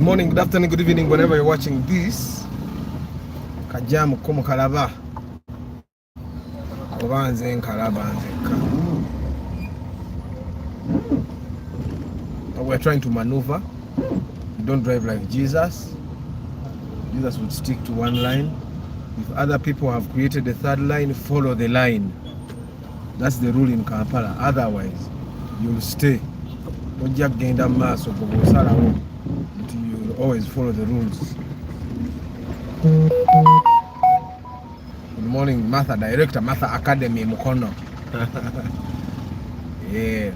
morning, good afternoon, good evening, whenever you're watching this. Kajamu komo kalaba. Obanze nkalaba nzeka. We're trying to maneuver. Don't drive like Jesus. Jesus would stick to one line. If other people have created a third line, follow the line. That's the rule in Kampala. Otherwise, you'll stay. Don't just gain that mass of until you always follow the rules. Good morning, Martha, Director, Martha Academy, Mukono. Yeah.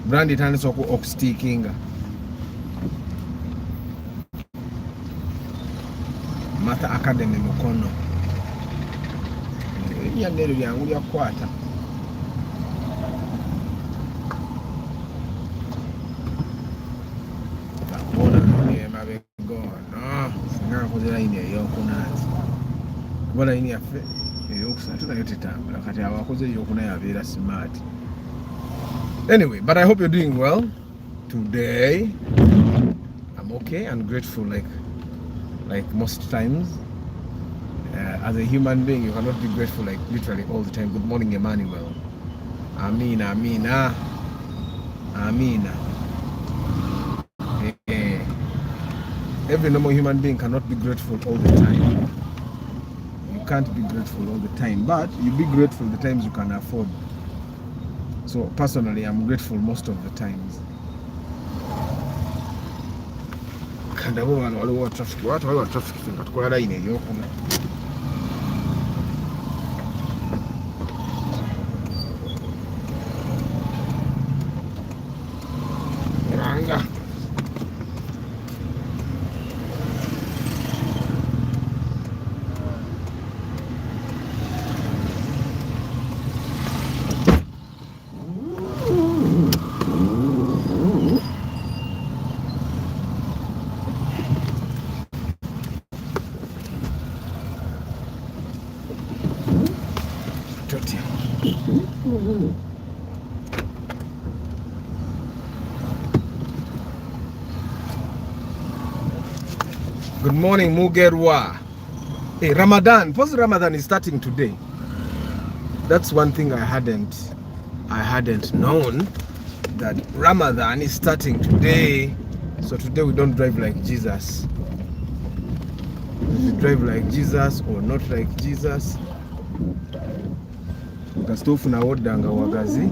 Brandy Tanisoko Oxtikinga. Martha Academy, Mukono. Yeah, yeah, quarter. Anyway, but I hope you're doing well today. I'm okay and grateful like most times. As a human being, you cannot be grateful like literally all the time. Good morning, Emmanuel. Amina, Amina, Amina. Every normal human being cannot be grateful all the time. You can't be grateful all the time, but you be grateful the times you can afford. So personally, I'm grateful most of the times. Good morning, Mugerwa. Hey, Ramadan. Post Ramadan is starting today. That's one thing I hadn't known, that Ramadan is starting today. So today we don't drive like Jesus. If you drive like Jesus or not like Jesus, gastofu na wodanga wagazi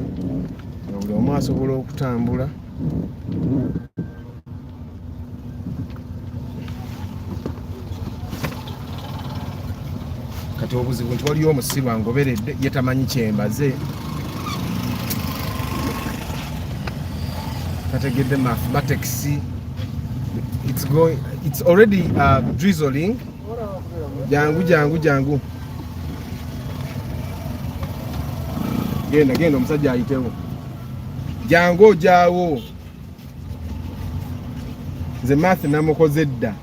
buli omu asobola okutambula. Kati obuzibu nti waliyo omusiru angoberedde ye tamanyi kyembaze. Kategedde mathematics. It's already drizzling. Jangu. Genda omusajja ayitewo. Jangu ojaawo. Nze math namukoze dda.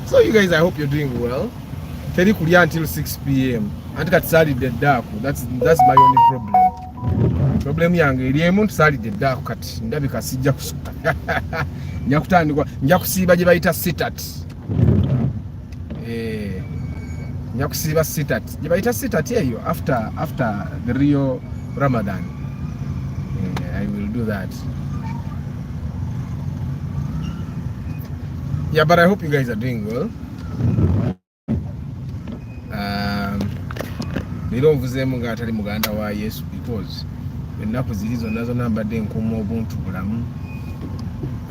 So you guys, I hope you're doing well. Teri kulya until 6 p.m. Anti salidde ddaku. That's my only problem. Problem yange eri emu salidde ddaku kati ndabika sijja kusuka. Nja kutandikwa, nja kusiiba gye bayita sitat. Nja kusiiba sitat. Gye bayita sitat eyo after the real Ramadan. I will do that. Yeah, but I hope you guys are doing well. Nero nvuzeemu nga atali muganda wa Yesu because ennaku ziri zonna zonna mbadde nkuuma obuntu bulamu.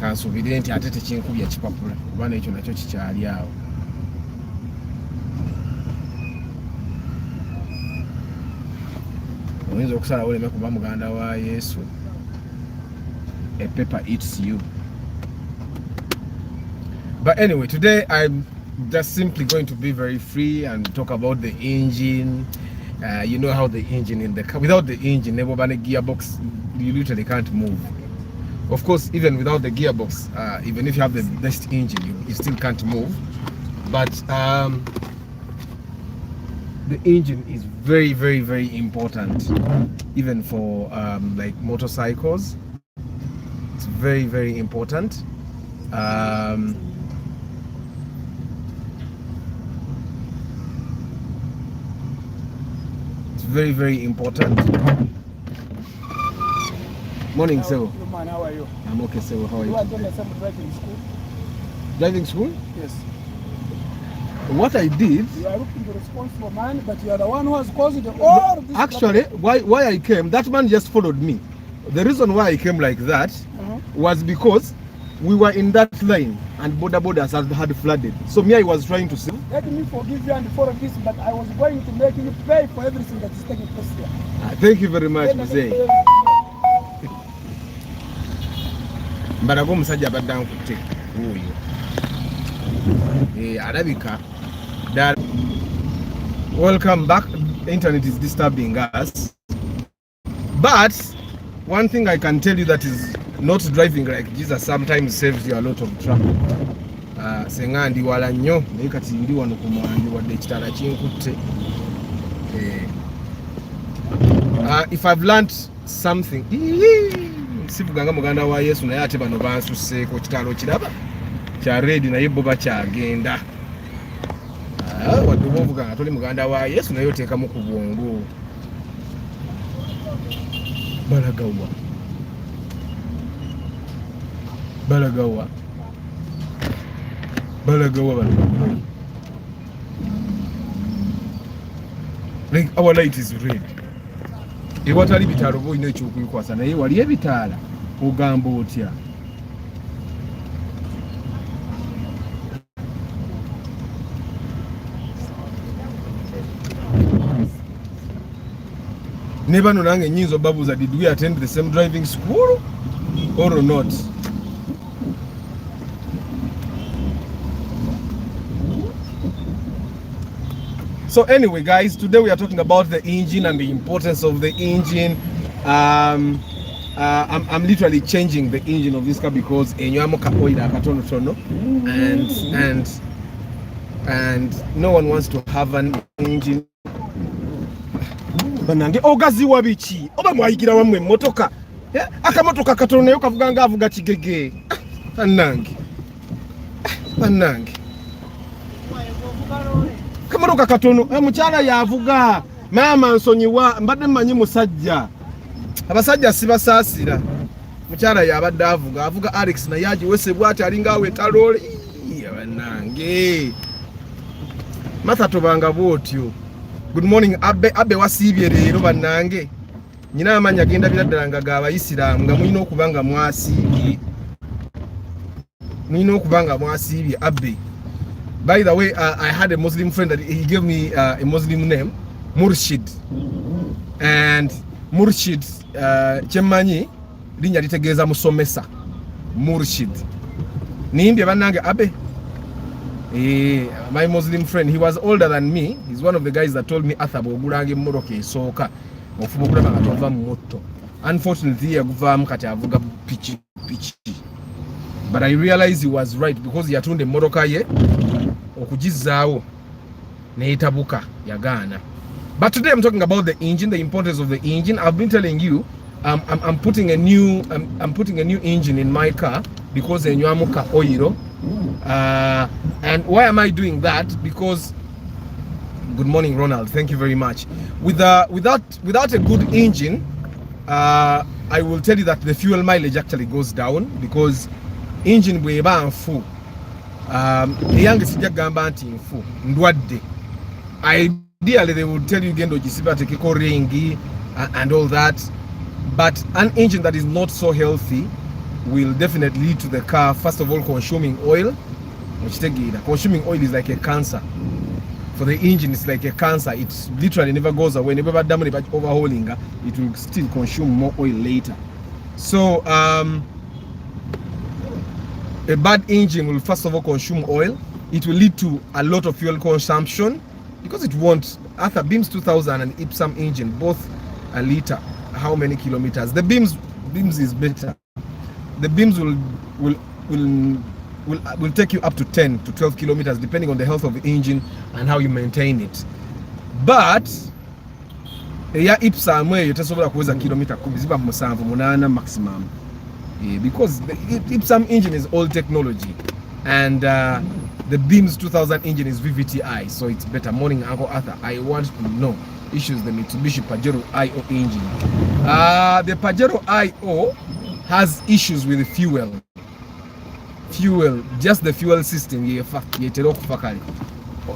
Kansubire nti ate tekinkubya kipapula kuba n'ekyo nakyo kikyali awo. Oyinza okusalawo oleme kuba muganda wa Yesu. A paper eats you. But anyway, today I'm just simply going to be very free and talk about the engine. You know how the engine in the car, without the engine, never by a gearbox, you literally can't move. Of course, even without the gearbox, even if you have the best engine, you still can't move. But the engine is very, very, very important, even for like motorcycles. It's very, very important. It's very, very important. Morning, sir. How are you? I'm okay, sir. How are you? You are doing some driving school? Driving school? Yes. What I did... You are looking for a responsible man, but you are the one who has caused all this. Actually, why I came, that man just followed me. The reason why I came like that was because we were in that line and borders had flooded. So me, I was trying to save. Let me forgive you and follow this, but I was going to make you pay for everything that is taking place here. Thank you very much, Mzee. Mbarago musajja abadde ankutte wuuyo. Alabika. Welcome back. The internet is disturbing us. But one thing I can tell you that is not driving like Jesus sometimes saves you a lot of trouble. Senga ndi wala nnyo naye kati ndi wano ku mwandi wadde ekitala kinkutte. If I've learned something, sivuganga muganda wa Yesu naye ate bano bansusseeko kitalo kiraba kya red naye bo bakyagenda. Wadde obuvuga nga toli muganda wa Yesu naye oteekamu ku bwongo. Balagawa. Balagawa. Balagawa bano. Like our light is red. Ewatali bitalo boyina ekyokuyikwasa naye wali ebitaala ogamba otya? Ne bano nange nyinza obabuuza, did we attend the same driving school or not? So anyway, guys, today we are talking about the engine and the importance of the engine. I'm literally changing the engine of this car because enywamo oil akatonotono, and no one wants to have an engine. Banange ogaziwa biki oba mwayigira wamwe motoka akamotoka katono nayo kavuga nga avuga kigege. Banange kamotoka katono mukyala yavuga maama nsonyiwa mbadde mmanyi musajja abasajja sibasaasira. Mukyala yabadde avuga Alex naye agiwese bwati alinga awetaloole. Banange Martha tobanga bwotyo. Good morning Abbe wasiibye leero bannange. Nyina amanyi agenda biraddala nga ga Abayisiraamu nga mulina okubanga mwasiibye. Mulina okubanga mwasiibye Abbe. By the way, I had a Muslim friend that he gave me a Muslim name, Murshid. And Murshid, Chemanyi, linnya litegeeza musomesa. Murshid. Nimbye bannange Abbe. My Muslim friend, he was older than me. He's one of the guys that told me Athabo ogulange mmoroka esooka ofuba okulaba nga tova mu moto. Unfortunately, yaguvaamu kati avuga pichi. But I realized he was right because yatunde mmoroka ye okugizaawo neetabuka yagaana. But today I'm talking about the engine, the importance of the engine. I've been telling you, I'm putting a new engine in my car because enywamu ka oil. And why am I doing that? Because, good morning Ronald, thank you very much. Without a good engine, I will tell you that the fuel mileage actually goes down because engine bweba nfu eyange sijja gamba nti nfu ndwadde. Ideally they will tell you gendo gisiba tekeko ringi and all that, but an engine that is not so healthy will definitely lead to the car first of all consuming oil. Consuming oil is like a cancer. For the engine, it's like a cancer. It literally never goes away. Never overhauling, it will still consume more oil later. So a bad engine will first of all consume oil. It will lead to a lot of fuel consumption because it won't. After Beams 2000 and Ipsum engine, both a liter, how many kilometers? The Beams is better. the beams will take you up to 10 to 12 kilometers depending on the health of the engine and how you maintain it. But eya ipsam eyo tesobola kuweza kilometer 10 ziba 7-8 maximum, because the ipsam engine is old technology, and the beams 2000 engine is VVTi, so it's better. Morning, Uncle Arthur. I want to know issues the Mitsubishi Pajero IO engine. The Pajero IO has issues with the fuel, just the fuel system.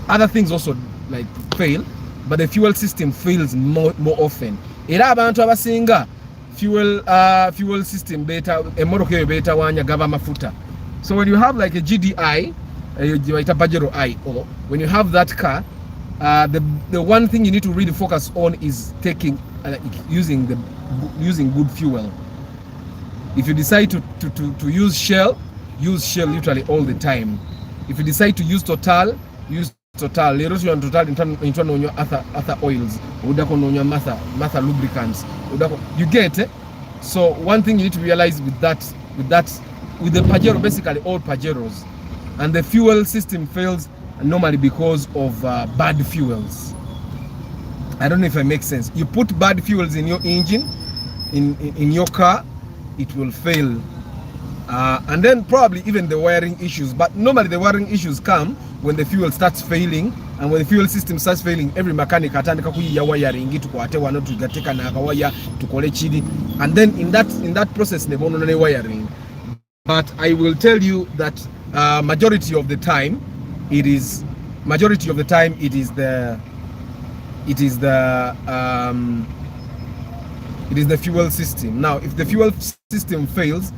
Other things also like fail, but the fuel system fails more often. Era abantu abasinga fuel system beta emoroke beta wanya gava mafuta. So when you have like a GDI, Pajero IO, when you have that car, the one thing you need to really focus on is taking using good fuel. If you decide to use Shell literally all the time. If you decide to use Total, use Total. Later you on Total in on your other oils, Matha lubricants. You get it? So one thing you need to realize with the Pajero, basically all Pajeros, and the fuel system fails normally because of bad fuels. I don't know if it makes sense. You put bad fuels in your engine, in your car, it will fail. And then probably even the wiring issues. But normally the wiring issues come when the fuel starts failing, and when the fuel system starts failing, every mechanic atandika kuyiya wiring tukwate wano tugateka na wire tukole chidi, and then in that process ne bono ne wiring. But I will tell you that majority of the time it is the fuel system. Now if the fuel system fails,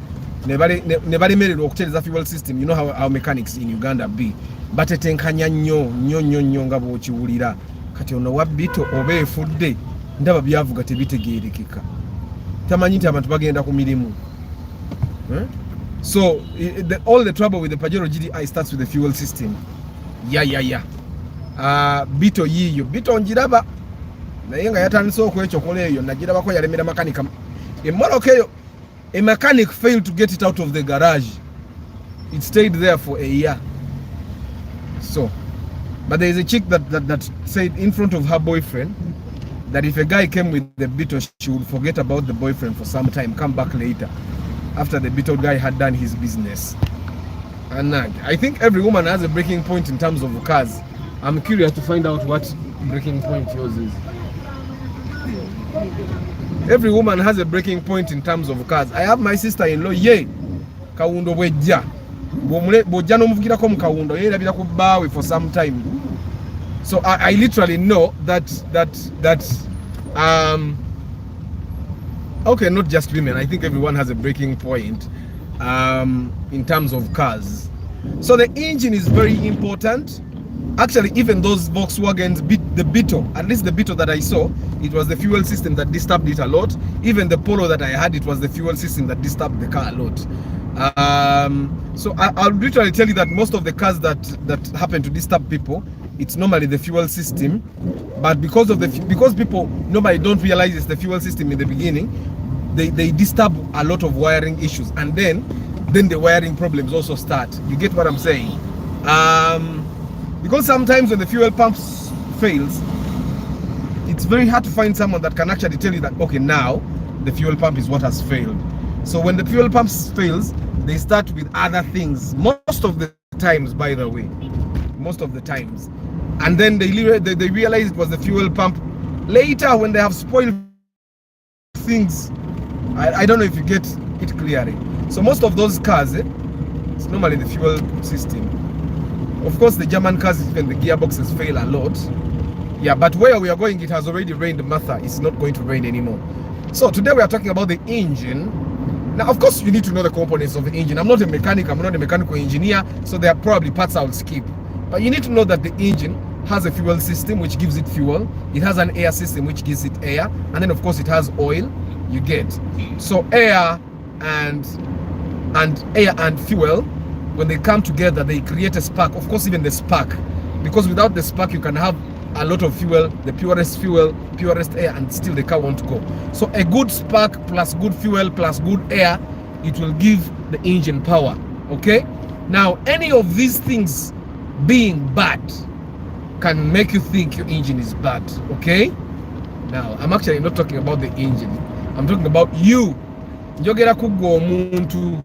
nobody made it okutereza fuel system. You know how mechanics in Uganda be, batetenkanya nnyo nga bw'okiwulira kati ono wabbito oba efudde ndaba byavuga tebitegeerekeka, tamanyi nti abantu bagenda ku mirimu. So all the trouble with the Pajero GDI starts with the fuel system. Bito yiyo bito njiraba naye nga yatandise okwecokola eyo nagirabako yalemera makanika emmoloka eyo. A mechanic failed to get it out of the garage. It stayed there for a year. So, but there is a chick that said in front of her boyfriend that if a guy came with the Beetle, she would forget about the boyfriend for some time, come back later after the Beetle guy had done his business. And I think every woman has a breaking point in terms of cars. I'm curious to find out what breaking point yours is. Every woman has a breaking point in terms of cars. I have my sister-in-law, kawundo bwejja bwojja n'omuvugirako mu kawundo ye erabira ku bbaawe for some time. So I literally know that okay, not just women, I think everyone has a breaking point in terms of cars. So the engine is very important. Actually, even those Volkswagens, the Beetle, at least the Beetle that I saw, it was the fuel system that disturbed it a lot. Even the Polo that I had, it was the fuel system that disturbed the car a lot. So I'll literally tell you that most of the cars that happen to disturb people, it's normally the fuel system. But because people normally don't realize it's the fuel system in the beginning, they disturb a lot of wiring issues, and then the wiring problems also start. You get what I'm saying? Because sometimes when the fuel pump fails, it's very hard to find someone that can actually tell you that, okay, now the fuel pump is what has failed. So when the fuel pump fails, they start with other things. Most of the times, by the way, most of the times. And then they realize it was the fuel pump. Later, when they have spoiled things, I don't know if you get it clearly. So most of those cars, it's normally the fuel system. Of course, the German cars, even the gearboxes fail a lot. Yeah, but where we are going, it has already rained Martha. It's not going to rain anymore. So today we are talking about the engine. Now, of course, you need to know the components of the engine. I'm not a mechanic. I'm not a mechanical engineer. So there are probably parts I'll skip. But you need to know that the engine has a fuel system, which gives it fuel. It has an air system, which gives it air. And then, of course, it has oil. You get. So air and fuel, when they come together, they create a spark. Of course, even the spark, because without the spark, you can have a lot of fuel, purest air, and still the car won't go. So a good spark plus good fuel plus good air it will give the engine power. Okay, now any of these things being bad can make you think your engine is bad. Okay, now I'm actually not talking about the engine, I'm talking about you. Njogera kugwa omuntu.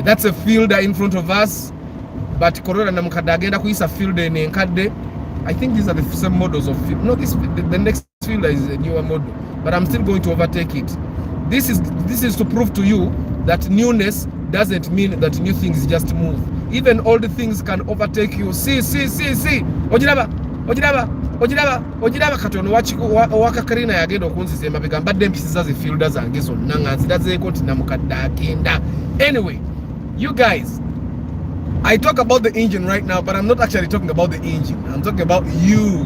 That's a fielder in front of us, but Corona na mukadde agenda kuyisa fielder nenkadde. I think these are the same models of field. No, the next fielder is a newer model, but I'm still going to overtake it. This is to prove to you that newness doesn't mean that new things just move. Even old things can overtake you. See. Ojiraba katono waka Karina yagenda okunziza emabega mbadde mpisiza ze fielder zange zonna nga nzirazeeko nti namukadde agenda. Anyway, you guys, I talk about the engine right now, but I'm not actually talking about the engine. I'm talking about you.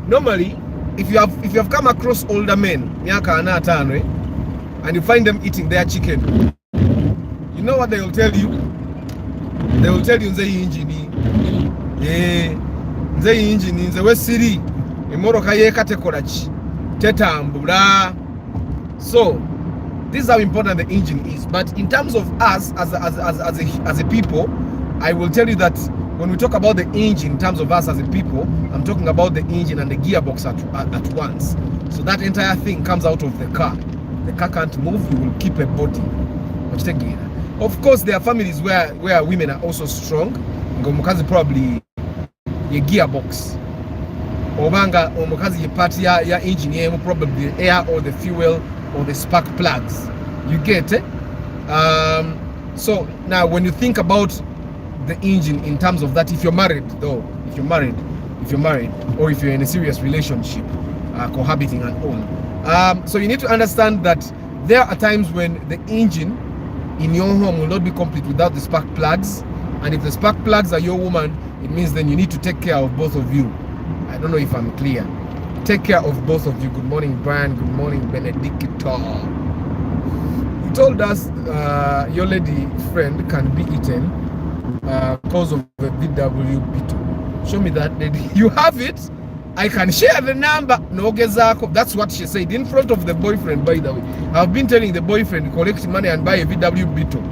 Normally, if you have come across older men, and you find them eating their chicken, you know what they will tell you? They will tell you nze engine. Nze engine nze wesiri emoroka yekatekola ki tetambula. So this is how important the engine is. But in terms of us as a people, I will tell you that when we talk about the engine, in terms of us as a people, I'm talking about the engine and the gearbox at once. So that entire thing comes out of the car. The car can't move, you will keep a body. Of course, there are families where women are also strong. Ngomukazi probably a gearbox. Obanga omukazi ye part ya engine yemu probably the air or the fuel or the spark plugs. You get it? So now when you think about the engine in terms of that, if you're married, or if you're in a serious relationship, cohabiting and all, so you need to understand that there are times when the engine in your home will not be complete without the spark plugs, and if the spark plugs are your woman, it means then you need to take care of both of you. I don't know if I'm clear. Take care of both of you. Good morning, Brian. Good morning, Benedicto. He told us your lady friend can be eaten because of a VW Beetle. Show me that lady. You have it? I can share the number. No gezako. That's what she said in front of the boyfriend, by the way. I've been telling the boyfriend collect money and buy a VW Beetle,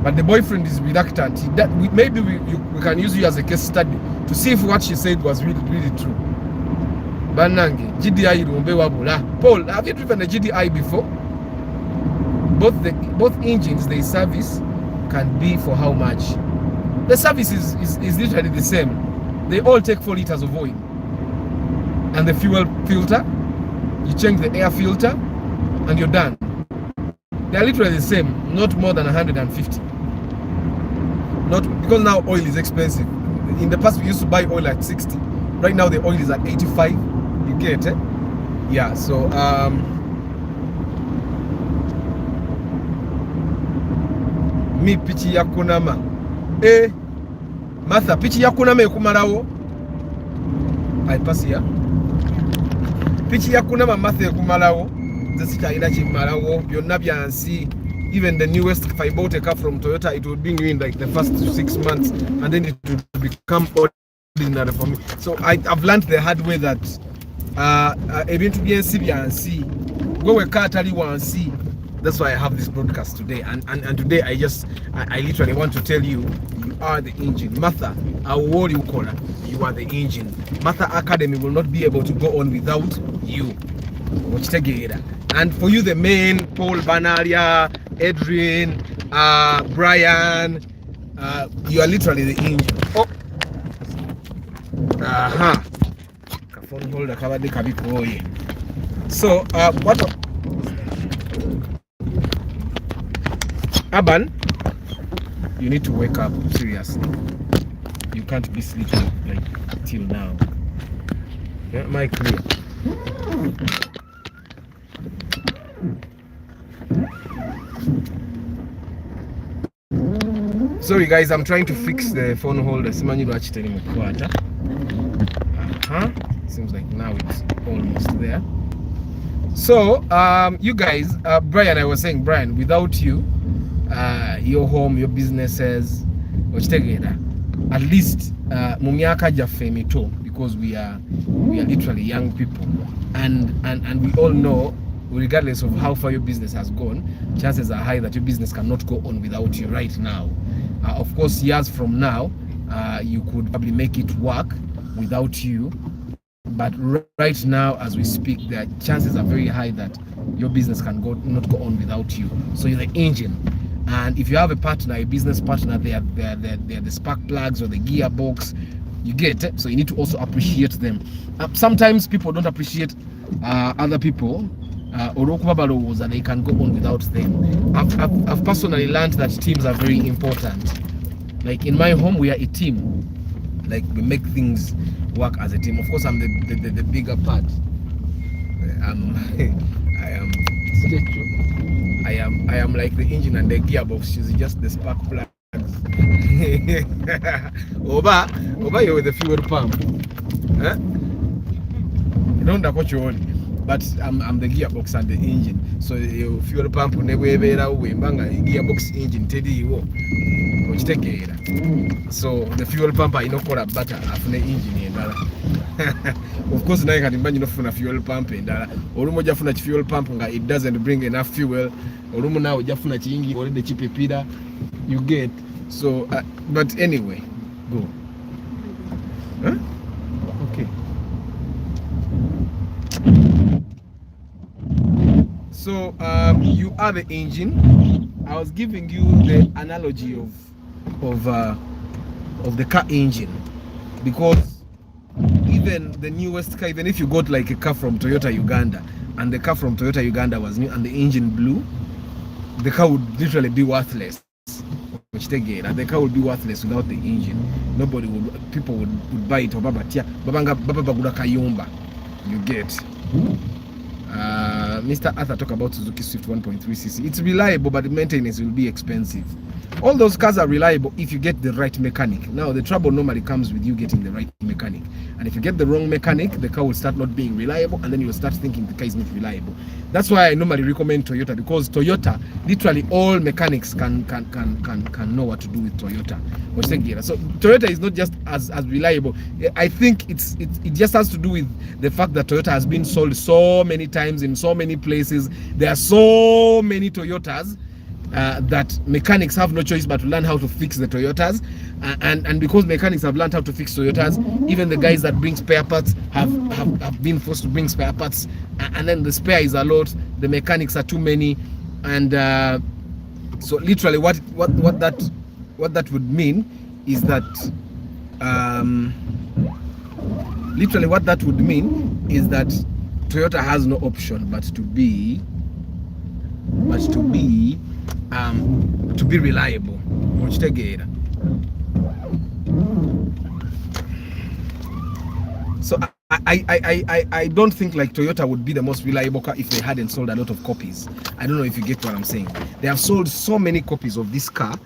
but the boyfriend is reluctant. Maybe we can use you as a case study to see if what she said was really true. Banange, GDI rumbe wabula. Paul, have you driven a GDI before? Both engines they service can be for how much? The service is literally the same. They all take 4 liters of oil. And the fuel filter, you change the air filter, and you're done. They are literally the same, not more than 150. Not because now oil is expensive. In the past we used to buy oil at 60. Right now the oil is at 85. You get it? Yeah. So mi pichi ya kunama. Martha, pichi ya kunama ekumalawo. I pass here. Pichi ya kunama Martha ekumalawo. Zesika ina chimalawo. Byonna byansi. Even the newest, if I bought a car from Toyota, it would be new in like the first 6 months, and then it would become ordinary for me. So I've learned the hard way that ebintu byensi byansi gwe katali wansi. That's why I have this broadcast today, and today I literally want to tell you, you are the engine. Martha, you are the engine. Martha Academy will not be able to go on without you. And for you, the main, Paul, Banalia, Adrian, Brian, you are literally the engine. Oh, phone holder covered the kabikoye. So, what? Aban, you need to wake up seriously. You can't be sleeping like till now. Am I clear? Sorry guys, I'm trying to fix the phone holder. Seems like now it's almost there. So you guys, Brian, I was saying, Brian, without you, your home, your businesses, at least mumiaka jaffe mito, because we are literally young people, and we all know regardless of how far your business has gone, chances are high that your business cannot go on without you right now. Of course, years from now, you could probably make it work without you. But right now, as we speak, the chances are very high that your business can not go on without you. So you're the engine. And if you have a partner, a business partner, they are the spark plugs or the gearbox. You get it? So you need to also appreciate them. Sometimes people don't appreciate other people, that they can go on without them. I've personally learned that teams are very important. Like in my home, we are a team. Like we make things work as a team. Of course, I'm the bigger part. I am like the engine and the gearbox. She's just the spark plugs. Oba, you're the fuel pump. Huh? You don't have what you want. But I'm the gearbox and the engine. So your fuel pump never gearbox engine teddy you. So the fuel pump I know call a butter after the engine. Of course, now you can imagine a fuel pump and Olumo Jafuna fuel pump it doesn't bring enough fuel. Olumo now Jafuna chingi or the cheap pida you get. So but anyway, go. Huh? Okay. So you are the engine. I was giving you the analogy of the car engine, because even the newest car, even if you got like a car from Toyota Uganda and the car from Toyota Uganda was new and the engine blew, the car would literally be worthless. And the car would be worthless without the engine. People would buy it. You get. Mr. Arthur talk about Suzuki Swift 1.3cc. It's reliable, but the maintenance will be expensive. All those cars are reliable if you get the right mechanic. Now, the trouble normally comes with you getting the right mechanic. And if you get the wrong mechanic, the car will start not being reliable, and then you'll start thinking the car is not reliable. That's why I normally recommend Toyota, because Toyota, literally all mechanics can know what to do with Toyota. So Toyota is not just as reliable. I think it just has to do with the fact that Toyota has been sold so many times in so many places. There are so many Toyotas that mechanics have no choice but to learn how to fix the Toyotas, and because mechanics have learned how to fix Toyotas, even the guys that bring spare parts have been forced to bring spare parts, and then the spare is a lot, the mechanics are too many, and so literally what that would mean is that Toyota has no option but to be reliable. So I don't think like Toyota would be the most reliable car if they hadn't sold a lot of copies. I don't know if you get what I'm saying. They have sold so many copies of this car,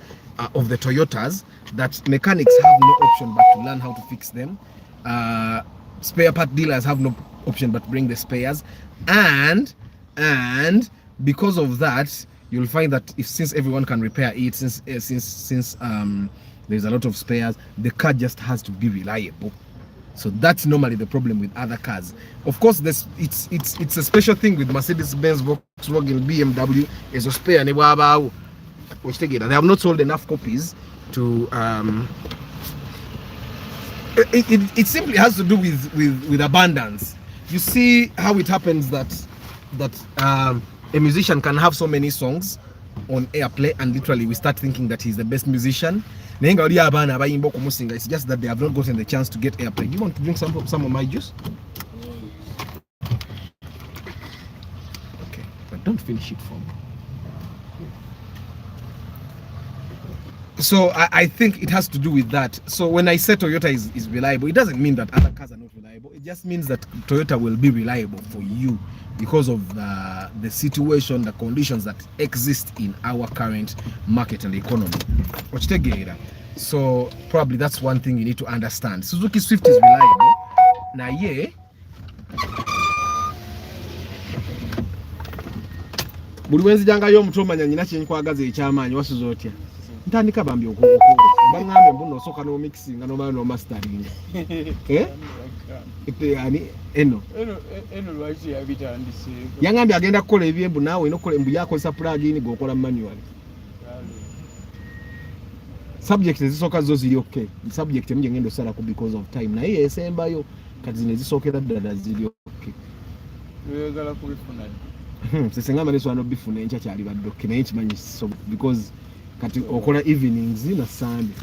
of the Toyotas, that mechanics have no option but to learn how to fix them. Spare part dealers have no option but bring the spares, and because of that, you'll find that since everyone can repair it, since there's a lot of spares, the car just has to be reliable. So that's normally the problem with other cars. Of course, it's a special thing with Mercedes-Benz, Volkswagen, BMW. Is a spare they have not sold enough copies to. It simply has to do with abundance. You see how it happens that a musician can have so many songs on airplay, and literally we start thinking that he's the best musician. It's just that they have not gotten the chance to get airplay. Do you want to drink some of my juice? Okay, but don't finish it for me. So I think it has to do with that. So when I say Toyota is reliable, it doesn't mean that other cars are not reliable. It just means that Toyota will be reliable for you because of the situation, the conditions that exist in our current market and economy. So probably that's one thing you need to understand. Suzuki Swift is reliable. Now, yeah. Buliwenzi janga yo mtomanya nyina chenkwagaze ekyamaanyi wasuzotya. Ntandika bambi okuko. Bangambe mbuno soka no mixing no mastering. ani eno lwaki yabitandise yangambye agenda kukola ebyembu naawe inokola embu yakozesa plugin gokola manual subject ezisooka zo ziri okay subject emu ngendo osalaku because of time naye esembayo kati zino ezisookera ddala ziri okay oyagala kubifuna sesengamba neswana bifuna enkya kyali badde okay naye kimanyi so because kati okola evenings na Sunday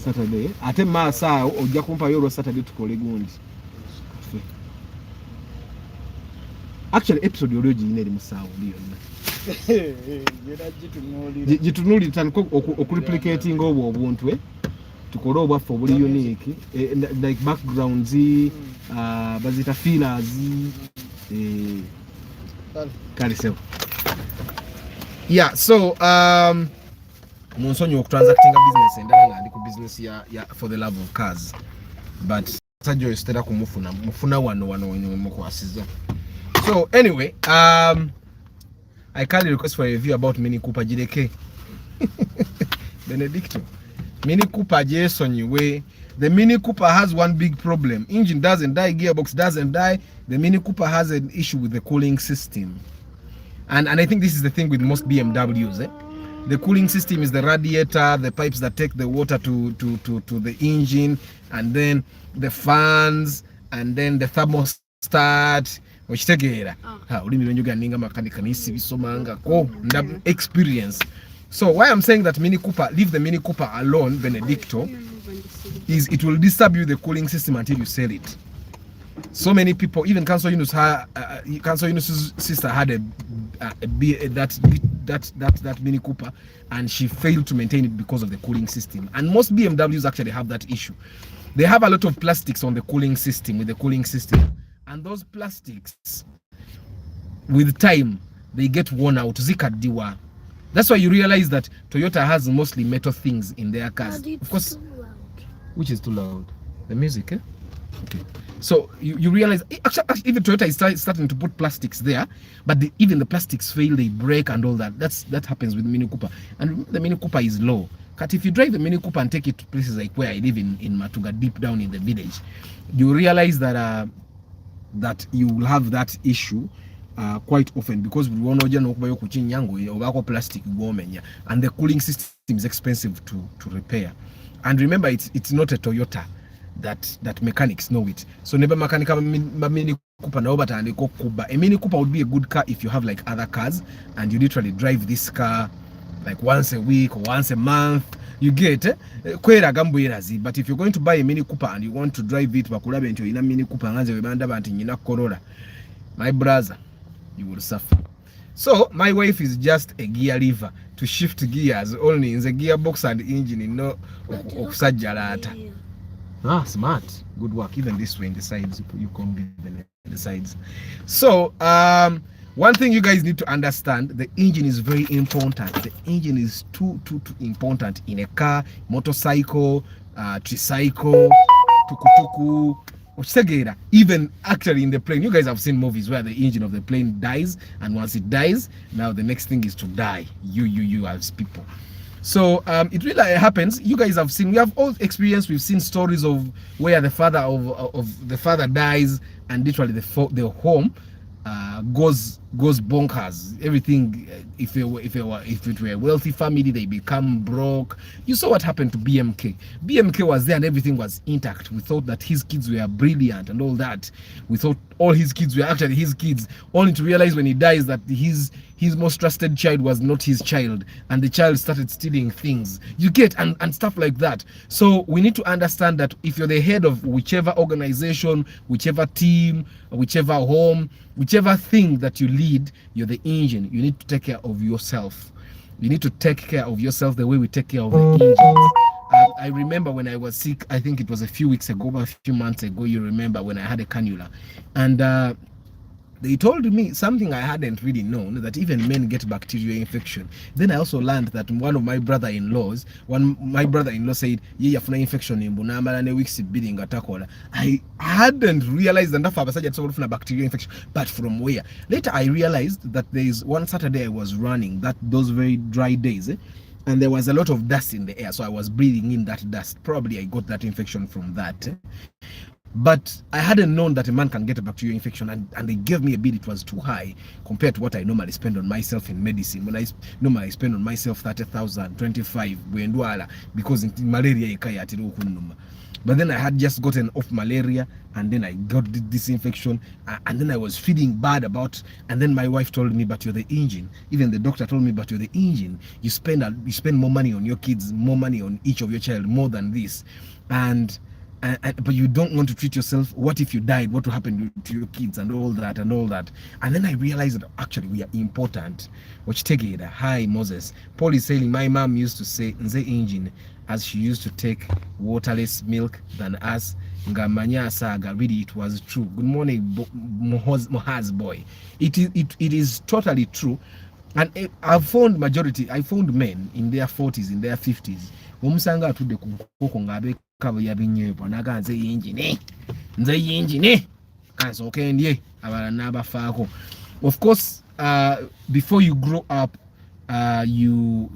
Saturday ate maasa ojja kumpayo olwa Saturday tukole gundi actually episode olwo giyina eri musaawo yonna gitunuli tutandika okureplicating obwo obuntu tukole obwaffe obuli unique like backgrounds bazita feelers kale sewo yeah so munsonyi okutransactinga business endala nga ndi ku business ya for the love of cars but sajjo estera mufuna wano wenye mukwasiza. So anyway, I kindly request for a review about Mini Cooper GDK. Benedicto. Mini Cooper Jason way. The Mini Cooper has one big problem. Engine doesn't die, gearbox doesn't die. The Mini Cooper has an issue with the cooling system. And I think this is the thing with most BMWs. The cooling system is the radiator, the pipes that take the water to the engine, and then the fans, and then the thermostat. Experience. So why I'm saying that Mini Cooper, leave the Mini Cooper alone, Benedicto, is it will disturb you the cooling system until you sell it. So many people, even Council Yunus's sister had that Mini Cooper, and she failed to maintain it because of the cooling system. And most BMWs actually have that issue. They have a lot of plastics on the cooling system, with the cooling system. And those plastics, with time, they get worn out. Zikadiwa. That's why you realize that Toyota has mostly metal things in their cars. Of course, which is too loud? The music, eh? Okay. So you realize, actually, even Toyota is starting to put plastics there, but even the plastics fail, they break and all that. That happens with Mini Cooper. And the Mini Cooper is low. But if you drive the Mini Cooper and take it to places like where I live in Matuga, deep down in the village, you realize that you will have that issue quite often, because we want to plastic and the cooling system is expensive to repair. And remember, it's not a Toyota that mechanics know it. So never mechanic Mini Cooper no, but a Mini Cooper would be a good car if you have like other cars and you literally drive this car like once a week or once a month. You get but if you're going to buy a Mini Cooper and you want to drive it, Mini Cooper, my brother, you will suffer. So my wife is just a gear lever to shift gears only in the gearbox and engine, no Sajalata. Ah, smart. Good work. Even this way in the sides, you can the sides. So one thing you guys need to understand, the engine is very important. The engine is too important in a car, motorcycle, tricycle, tukutuku, even actually in the plane. You guys have seen movies where the engine of the plane dies, and once it dies, now the next thing is to die. You as people. So it really happens. You guys have seen, we have all experienced, we've seen stories of where the father of the father dies, and literally the home goes bonkers. Everything, if it were a wealthy family, they become broke. You saw what happened to BMK. BMK was there and everything was intact. We thought that his kids were brilliant and all that. We thought all his kids were actually his kids, only to realize when he dies that his most trusted child was not his child, and the child started stealing things. You get, and stuff like that. So we need to understand that if you're the head of whichever organization, whichever team, whichever home, whichever thing that you lead, you're the engine. You need to take care of yourself. You need to take care of yourself the way we take care of the engines. I remember when I was sick, I think it was a few weeks ago, a few months ago, you remember, when I had a cannula. And they told me something I hadn't really known, that even men get bacterial infection. Then I also learned that one of my brother-in-laws, said, "Yeah, you infection in Bunamala weeks bidding atakola." I hadn't realized enough of a bacterial infection, but from where? Later I realized that there is one Saturday I was running, those very dry days, and there was a lot of dust in the air, so I was breathing in that dust. Probably I got that infection from that. But I hadn't known that a man can get a bacterial infection, and they gave me a bill. It was too high compared to what I normally spend on myself in medicine. When I normally spend on myself 30,000, 25, because in malaria. But then I had just gotten off malaria, and then I got this infection, and then I was feeling bad about, and then my wife told me, but you're the engine. Even the doctor told me, but you're the engine. You spend more money on your kids, more money on each of your child, more than this. But you don't want to treat yourself. What if you died? What will happen to your kids and all that and all that? And then I realized that actually we are important. Which take it. Hi Moses. Paul is saying my mom used to say Nze engine, as she used to take waterless milk than us. Ngamanya saga. Really, it was true. Good morning, Mohaz boy. It is totally true. And I found men in their 40s, in their 50s. Omusanga atude kunkoko ngabe kabo yabinyepo naga nze engine kanso kendye abala nabafaako. Of course, before you grow up, you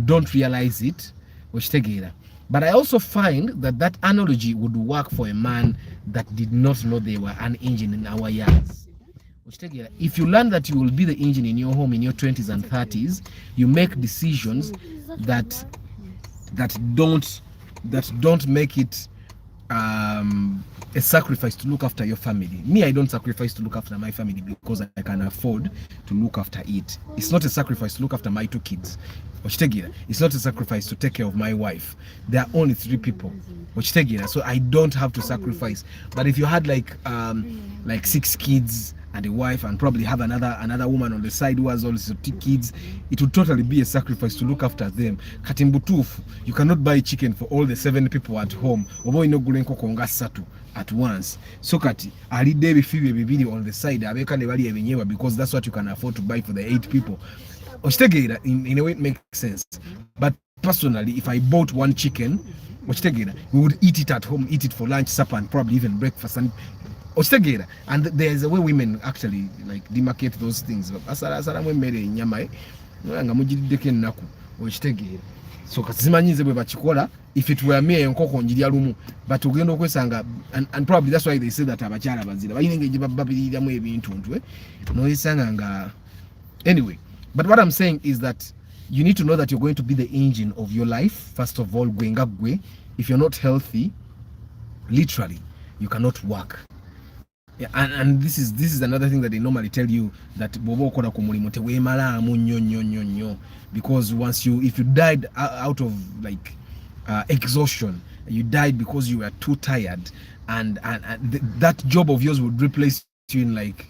don't realize it, which together. But I also find that analogy would work for a man that did not know they were an engine in our yards. If you learn that you will be the engine in your home in your 20s and 30s, you make decisions that don't make it a sacrifice to look after your family. Me, I don't sacrifice to look after my family because I can afford to look after it. It's not a sacrifice to look after my 2 kids. It's not a sacrifice to take care of my wife. There are only 3 people. So I don't have to sacrifice. But if you had like 6 kids and a wife, and probably have another woman on the side who has also 2 kids, it would totally be a sacrifice to look after them. Katimbutufu, you cannot buy chicken for all the 7 people at home. Obo ino gulenko konga satu at once. So kati ali debi fibe bibili on the side abeka ne bali ebenyewa, because that's what you can afford to buy for the 8 people. In a way it makes sense. But personally, if I bought 1 chicken, we would eat it at home, eat it for lunch, supper, and probably even breakfast. And there's a way women actually like demarcate those things. So kasimanyize bwe bakikola, if it were me enkoko njirya lumu, but ugenda okwesanga, and probably that's why they say that abakyala bazira bayinenge babiriramu ebintu ntwe no isanga nga. Anyway, but what I'm saying is that you need to know that you're going to be the engine of your life. First of all, Gwe, if you're not healthy, literally you cannot work. Yeah, and this is another thing that they normally tell you, that bobo kola kumulimo tewemala nyo, because if you died out of like exhaustion, you died because you were too tired, and that job of yours would replace you in like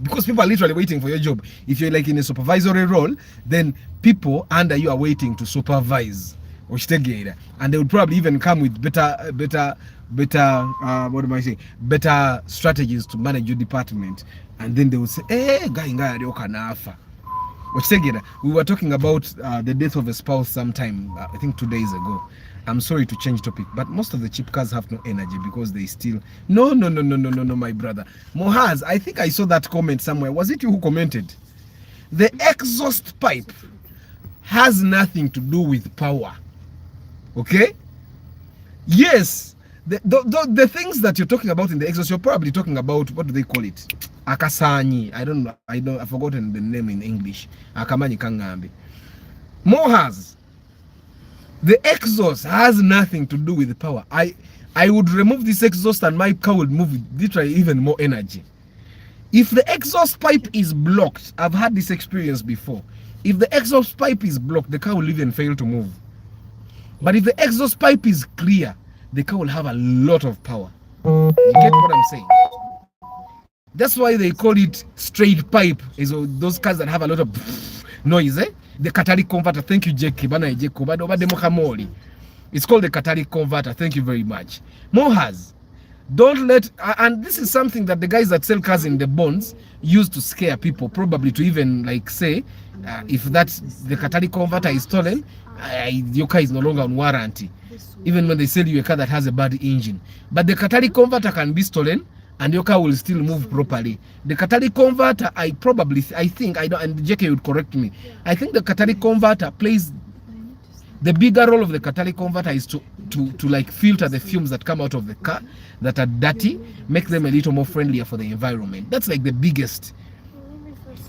because people are literally waiting for your job. If you're like in a supervisory role, then people under you are waiting to supervise, and they would probably even come with better strategies to manage your department. And then they will say, hey, we were talking about the death of a spouse sometime, I think 2 days ago. I'm sorry to change topic, but most of the cheap cars have no energy because they still no, my brother Mohaz, I think I saw that comment somewhere. Was it you who commented? The exhaust pipe has nothing to do with power. Okay? Yes, the things that you're talking about in the exhaust, you're probably talking about, what do they call it? Akasanyi. I've forgotten the name in English. Akamanyi kangambi. Mohaz, the exhaust has nothing to do with the power. I would remove this exhaust and my car would move with literally even more energy. If the exhaust pipe is blocked, I've had this experience before. If the exhaust pipe is blocked, the car will even fail to move. But if the exhaust pipe is clear, the car will have a lot of power. You get what I'm saying? That's why they call it straight pipe. Is those cars that have a lot of noise, eh? The catalytic converter. Thank you, Jackie. It's called the catalytic converter. Thank you very much. Mohaz, don't let, and this is something that the guys that sell cars in the bonds use to scare people, probably to even like say, if the catalytic converter is stolen, your car is no longer on warranty. Even when they sell you a car that has a bad engine. But the catalytic converter can be stolen and your car will still move properly. The catalytic converter, I think, I don't, and JK would correct me. I think the catalytic converter plays the bigger role of the catalytic converter is to like filter the fumes that come out of the car that are dirty, make them a little more friendlier for the environment. That's like the biggest.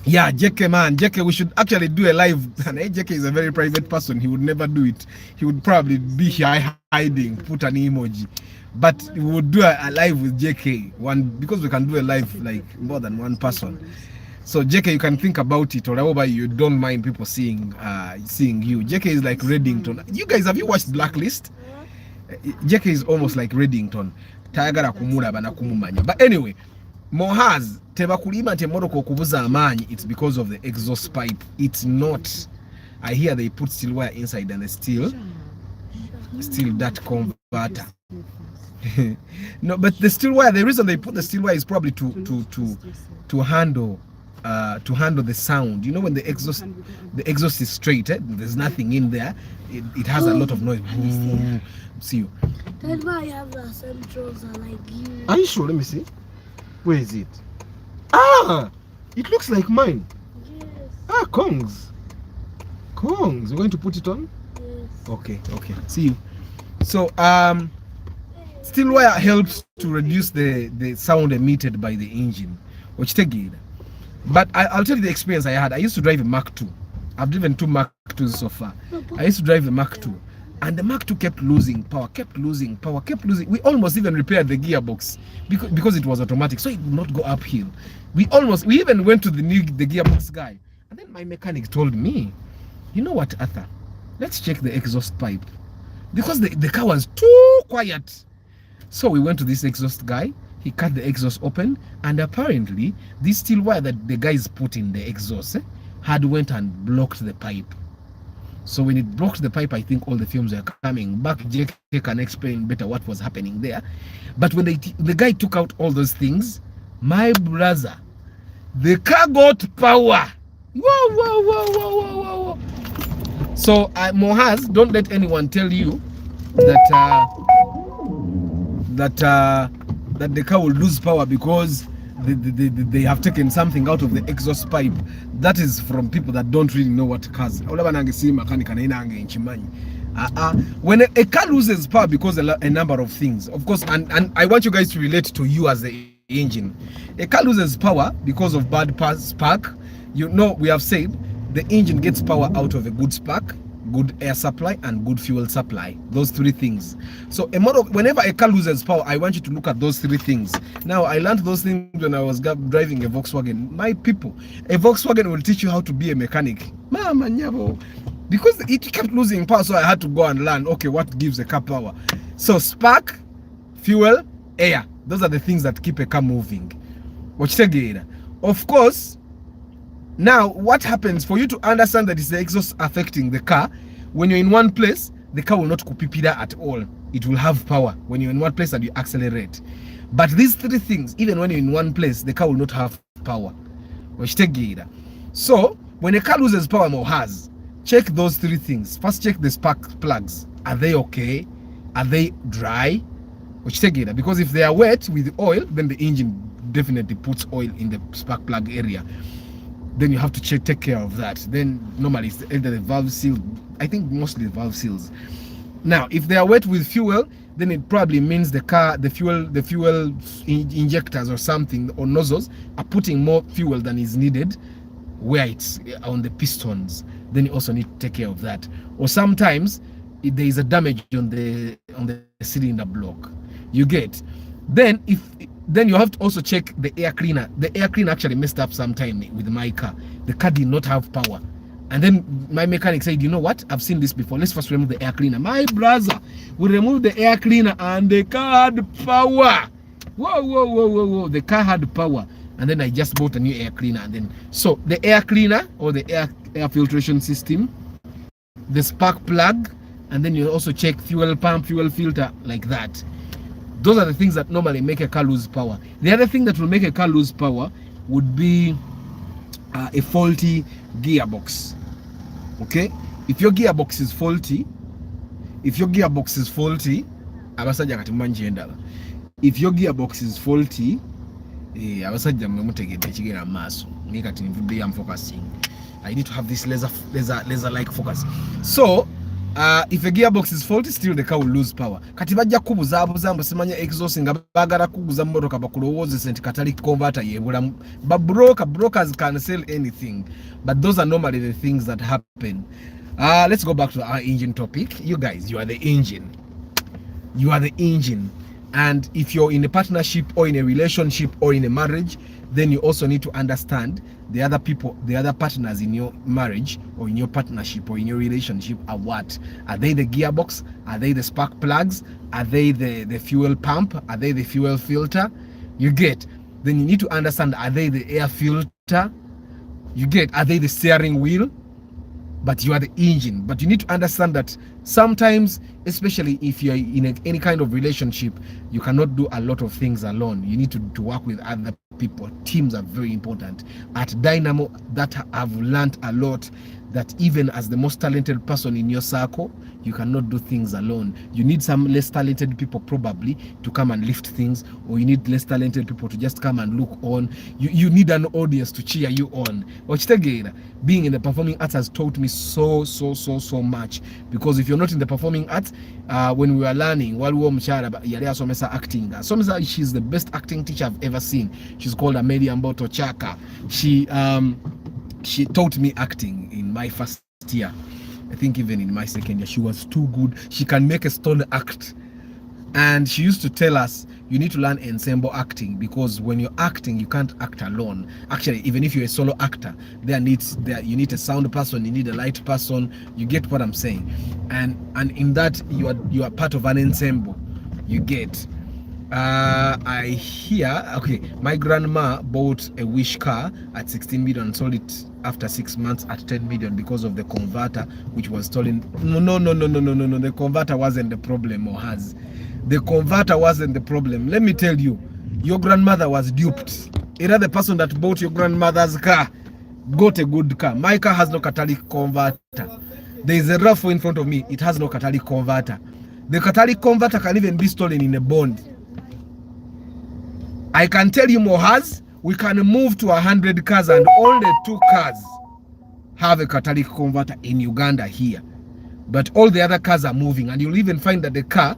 Yeah, JK man, JK, we should actually do a live. And JK is a very private person. He would never do it. He would probably be here hiding, put an emoji. But we would do a live with JK because we can do a live like more than one person. So JK, you can think about it, or however you don't mind people seeing you. JK is like Reddington. You guys, have you watched Blacklist? JK is almost like Reddington. But anyway, Mohaz tebakulima temoroko kubuza amanyi. It's because of the exhaust pipe. It's not. I hear they put steel wire inside and they still that converter. No, but the steel wire, the reason they put the steel wire is probably to handle the sound. You know, when the exhaust is straight, there's nothing in there, it has a lot of noise. See you. That's why I have the centrals like you. Are you sure? Let me see. Where is it? It looks like mine. Yes. Kongs. You're going to put it on? Yes. Okay. See you. So steel wire helps to reduce the sound emitted by the engine, which take it. But I'll tell you the experience I had. I used to drive a Mark II. I've driven 2 Mark IIs so far. I used to drive the Mark II, and the Mark II kept losing power. We almost even repaired the gearbox because it was automatic, so it would not go uphill. We even went to the gearbox guy, and then my mechanic told me, you know what, Arthur, let's check the exhaust pipe, because the car was too quiet. So we went to this exhaust guy. He cut the exhaust open, and apparently this steel wire that the guys put in the exhaust had went and blocked the pipe. So when it blocked the pipe, I think all the fumes were coming back. JK can explain better what was happening there. But when the guy took out all those things, my brother, the car got power. Whoa. So Mohaz, don't let anyone tell you that the car will lose power because they have taken something out of the exhaust pipe. That is from people that don't really know what cars. When a car loses power because a number of things, of course, and I want you guys to relate to you as the engine. A car loses power because of bad spark. You know, we have said the engine gets power out of a good spark, good air supply, and good fuel supply. Those 3 things. So whenever a car loses power, I want you to look at those 3 things. Now, I learned those things when I was driving a Volkswagen. My people, a Volkswagen will teach you how to be a mechanic. Mama nyabo. Because it kept losing power, so I had to go and learn, okay, what gives a car power? So spark, fuel, air. Those are the things that keep a car moving. Of course, now, what happens for you to understand that it's the exhaust affecting the car? When you're in one place, the car will not kupipida at all. It will have power when you're in one place and you accelerate. But these 3 things, even when you're in one place, the car will not have power. So, when a car loses power or has, check those 3 things. First, check the spark plugs. Are they okay? Are they dry? Because if they are wet with oil, then the engine definitely puts oil in the spark plug area. Then you have to take care of that. Then normally it's either the valve seal. I think mostly the valve seals. Now, if they are wet with fuel, then it probably means the fuel injectors or something, or nozzles, are putting more fuel than is needed where it's on the pistons. Then you also need to take care of that. Or sometimes if there is a damage on the cylinder block. You get. Then you have to also check the air cleaner. The air cleaner actually messed up sometime with my car. The car did not have power. And then my mechanic said, you know what? I've seen this before. Let's first remove the air cleaner. My brother, we removed the air cleaner and the car had power. Whoa. The car had power. And then I just bought a new air cleaner. And then, so the air cleaner or the air filtration system, the spark plug, and then you also check fuel pump, fuel filter, like that. Those are the things that normally make a car lose power. The other thing that will make a car lose power would be a faulty gearbox. Okay? If your gearbox is faulty, if your gearbox is faulty, abasajja mwe mutegedde ekigera maaso naye kati nvuddeyo am focusing. I need to have this laser like focus. So if a gearbox is faulty, still the car will lose power. Kati bajja kubuzaabuza mbasimanya exhaust nga bagala kuguza mmotoka bakulowozesa nti catalytic converter yebulamu. But brokers can sell anything, but those are normally the things that happen. Let's go back to our engine topic. You guys, you are the engine. You are the engine. And if you're in a partnership or in a relationship or in a marriage, then you also need to understand the other people, the other partners in your marriage or in your partnership or in your relationship are what? Are they the gearbox? Are they the spark plugs? Are they the fuel pump? Are they the fuel filter? You get? Then you need to understand, are they the air filter? You get? Are they the steering wheel? But you are the engine. But you need to understand that sometimes, especially if you're in any kind of relationship, you cannot do a lot of things alone. You need to work with other people. Teams are very important. At Dynamo, that I've learned a lot, that even as the most talented person in your circle, you cannot do things alone. You need some less talented people probably to come and lift things, or you need less talented people to just come and look on. You need an audience to cheer you on. Being in the performing arts has taught me so much, because if you're not in the performing arts, when we were learning, while we were acting, she's the best acting teacher I've ever seen. She's called Amelia Mboto Chaka. She taught me acting in my first year. I think even in my second year, she was too good. She can make a stone act. And she used to tell us, you need to learn ensemble acting, because when you're acting, you can't act alone. Actually, even if you're a solo actor, you need a sound person, you need a light person. You get what I'm saying? And in that, you are part of an ensemble. You get. I hear, okay, my grandma bought a Wish car at 16 million and sold it after 6 months at 10 million because of the converter, which was stolen. No, the converter wasn't the problem, or has. The converter wasn't the problem. Let me tell you, your grandmother was duped. Either the person that bought your grandmother's car got a good car. My car has no catalytic converter. There is a RAV4 in front of me. It has no catalytic converter. The catalytic converter can even be stolen in a bond. I can tell you, Mohaz, we can move to 100 cars and only 2 cars have a catalytic converter in Uganda here. But all the other cars are moving, and you'll even find that the car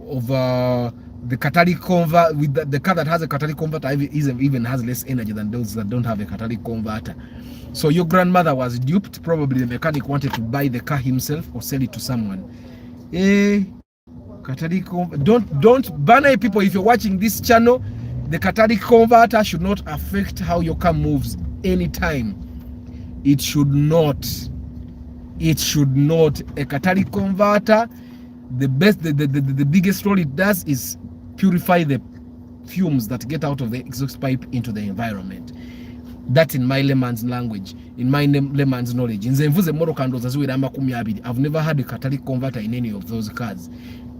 of the catalytic converter, with the car that has a catalytic converter even has less energy than those that don't have a catalytic converter. So your grandmother was duped. Probably the mechanic wanted to buy the car himself or sell it to someone. Catalytic don't banner people. If you're watching this channel, the catalytic converter should not affect how your car moves anytime. It should not. It should not. A catalytic converter, the biggest role it does is purify the fumes that get out of the exhaust pipe into the environment. That's in my layman's language, in my layman's knowledge. I've never had a catalytic converter in any of those cars.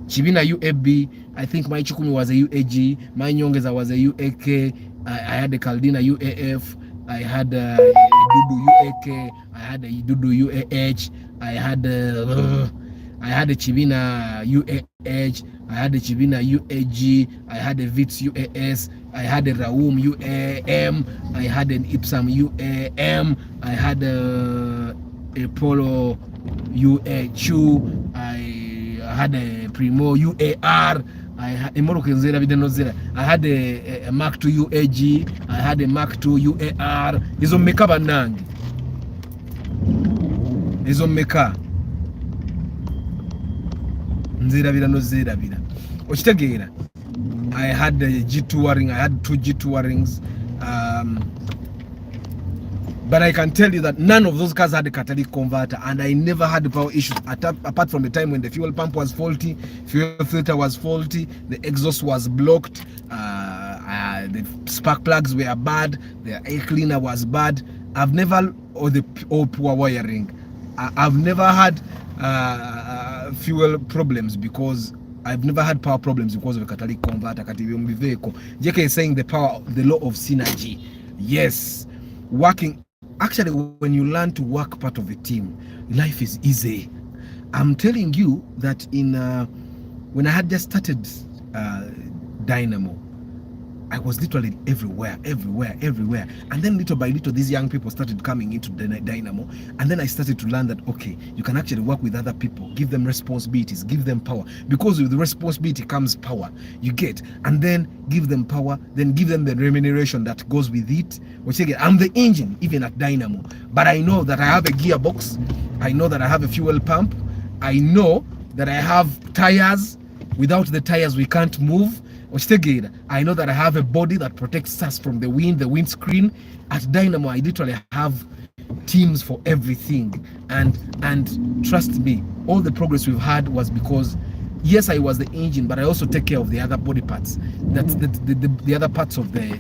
Chibina UAB, I think my Chukumi was a UAG, my Nyongeza was a UAK, I had a Caldina UAF, I had a Dudu UAK, I had a Dudu UAH, I had a Chibina UAH, I had a Chibina UAG, I had a Vitz UAS, I had a Raum UAM, I had an Ipsam UAM, I had a Polo UAQ, I had a Primo UAR, I had a Moroccan Zera Videnozera, I had a Mark II UAG, I had a Mark II UAR. Izo meka banangi. Izo meka. Nzera Videnozera Vida. Ochitegeera. I had a G2 I had 2 G2 rings. But I can tell you that none of those cars had a catalytic converter, and I never had power issues apart from the time when the fuel pump was faulty, fuel filter was faulty, the exhaust was blocked, the spark plugs were bad, the air cleaner was bad. I've never, or poor wiring. I've never had fuel problems because I've never had power problems because of a catalytic converter. JK is saying the law of synergy. Yes, working. Actually, when you learn to work part of a team, life is easy. I'm telling you that when I had just started Dynamo, I was literally everywhere. And then little by little, these young people started coming into the Dynamo. And then I started to learn that, okay, you can actually work with other people, give them responsibilities, give them power. Because with the responsibility comes power, you get. And then give them power, then give them the remuneration that goes with it. Which again, I'm the engine, even at Dynamo. But I know that I have a gearbox. I know that I have a fuel pump. I know that I have tires. Without the tires, we can't move. I know that I have a body that protects us from the wind, the windscreen. At Dynamo, I literally have teams for everything. And trust me, all the progress we've had was because, yes, I was the engine, but I also take care of the other body parts. That's the other parts of the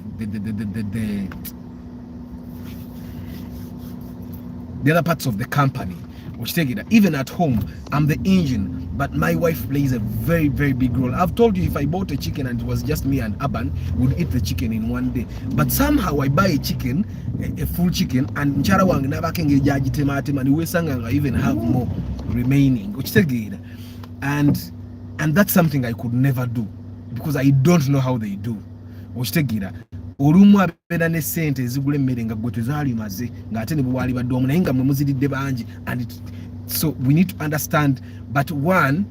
other parts of the company. Even at home, I'm the engine, but my wife plays a very, very big role. I've told you, if I bought a chicken and it was just me and Aban, we'd eat the chicken in one day. But somehow I buy a chicken, a full chicken, and Nchara wang never can get jaji and we sang I even have more remaining. And that's something I could never do because I don't know how they do. Olumu abera ne sente ezigula emmere nga gwe tezaali maze ng'ate ne bwali badde omu naye nga mwe muziridde bangi. And so we need to understand, but one,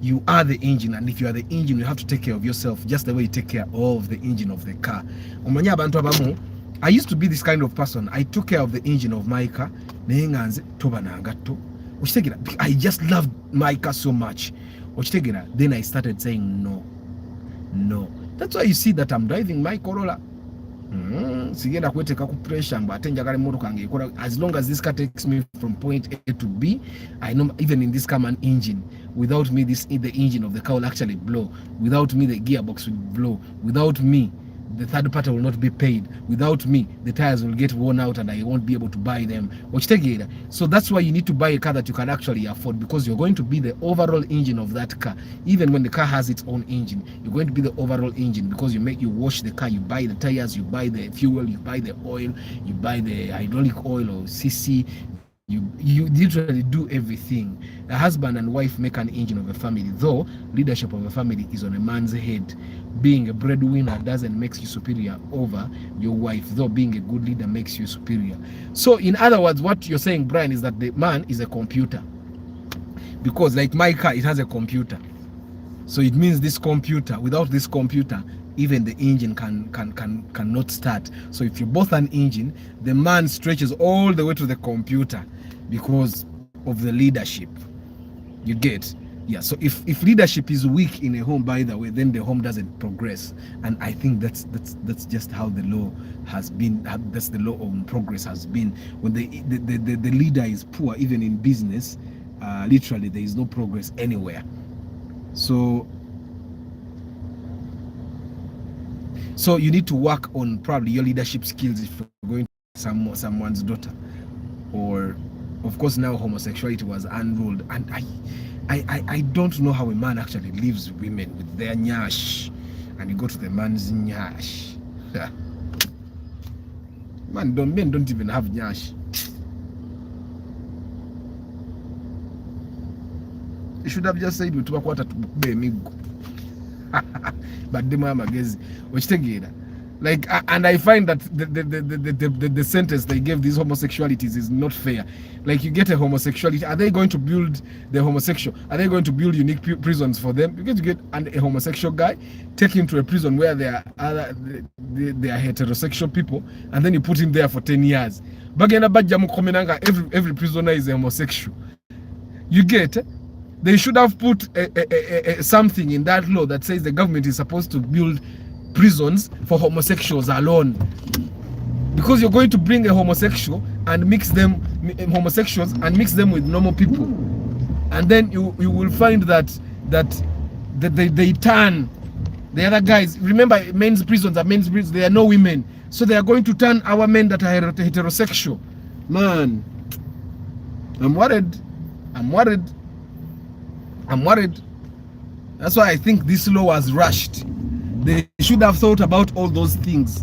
you are the engine, and if you are the engine, you have to take care of yourself just the way you take care of the engine of the car. Omanya abantu abamu, I used to be this kind of person. I took care of the engine of my car naye nga nze toba nangatto. I just loved my car so much. Then I started saying no. That's why you see that I'm driving my Corolla. Sigenda kweteka ku pressure mba ate njagala emotoka nge ekola. As long as this car takes me from point A to B, I know even in this car man engine, without me the engine of the car will actually blow. Without me the gearbox will blow. Without me the third party will not be paid. Without me the tires will get worn out and I won't be able to buy them. So that's why you need to buy a car that you can actually afford, because you're going to be the overall engine of that car. Even when the car has its own engine, you're going to be the overall engine, because you wash the car, you buy the tires, you buy the fuel, you buy the oil, you buy the hydraulic oil or CC. You literally do everything. A husband and wife make an engine of a family, though leadership of a family is on a man's head. Being a breadwinner doesn't make you superior over your wife, though being a good leader makes you superior. So in other words, what you're saying, Brian, is that the man is a computer. Because like my car, it has a computer. So it means this computer, without this computer, even the engine cannot start. So if you're both an engine, the man stretches all the way to the computer because of the leadership. You get? Yeah. So if leadership is weak in a home, by the way, then the home doesn't progress. And I think that's just how the law has been. That's the law of progress has been. When the leader is poor, even in business, literally there is no progress anywhere. So you need to work on probably your leadership skills if you're going to someone's daughter. Or of course now homosexuality was unruled, and I don't know how a man actually leaves women with their nyash and you go to the man's nyash. Men don't even have nyash. You should have just said we talk what but the mama gets which like, and I find that the sentence they gave these homosexualities is not fair. Like, you get a homosexuality, are they going to build the homosexual? Are they going to build unique prisons for them? Because you get a homosexual guy, take him to a prison where they are heterosexual people, and then you put him there for 10 years. Every prisoner is a homosexual. You get? They should have put something in that law that says the government is supposed to build prisons for homosexuals alone, because you're going to bring a homosexual and mix them with normal people, and then you will find that they turn the other guys. Remember, men's prisons are men's prisons, there are no women, so they are going to turn our men that are heterosexual. Man, I'm worried. That's why I think this law was rushed. They should have thought about all those things.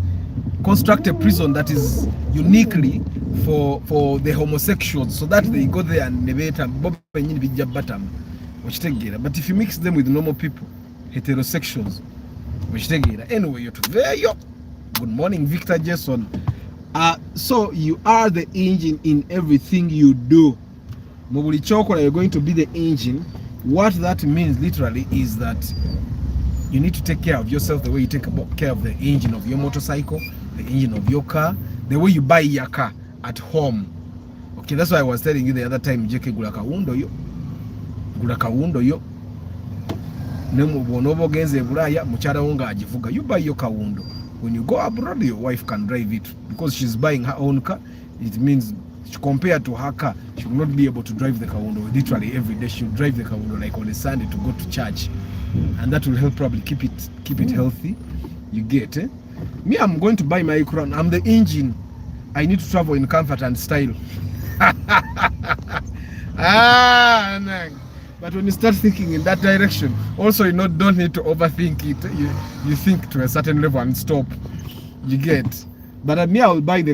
Construct a prison that is uniquely for the homosexuals, so that they go there and debate them. But if you mix them with normal people, heterosexuals, Anyway, you're there. Good morning, Victor Jason. So you are the engine in everything you do. Mobuli Chokola, you're going to be the engine. What that means literally is that you need to take care of yourself the way you take care of the engine of your motorcycle, the engine of your car, the way you buy your car at home. Okay, that's why I was telling you the other time, JK Gulaka Wundo yo. You buy your kawundo. When you go abroad, your wife can drive it because she's buying her own car. It means compared to her car, she will not be able to drive the kawundo literally every day. She'll drive the kawundo like on a Sunday to go to church, and that will help probably keep it healthy. You get it? Me, I'm going to buy my crown. I'm the engine. I need to travel in comfort and style. But when you start thinking in that direction, also you don't need to overthink it. You think to a certain level and stop. You get. But me, I will buy the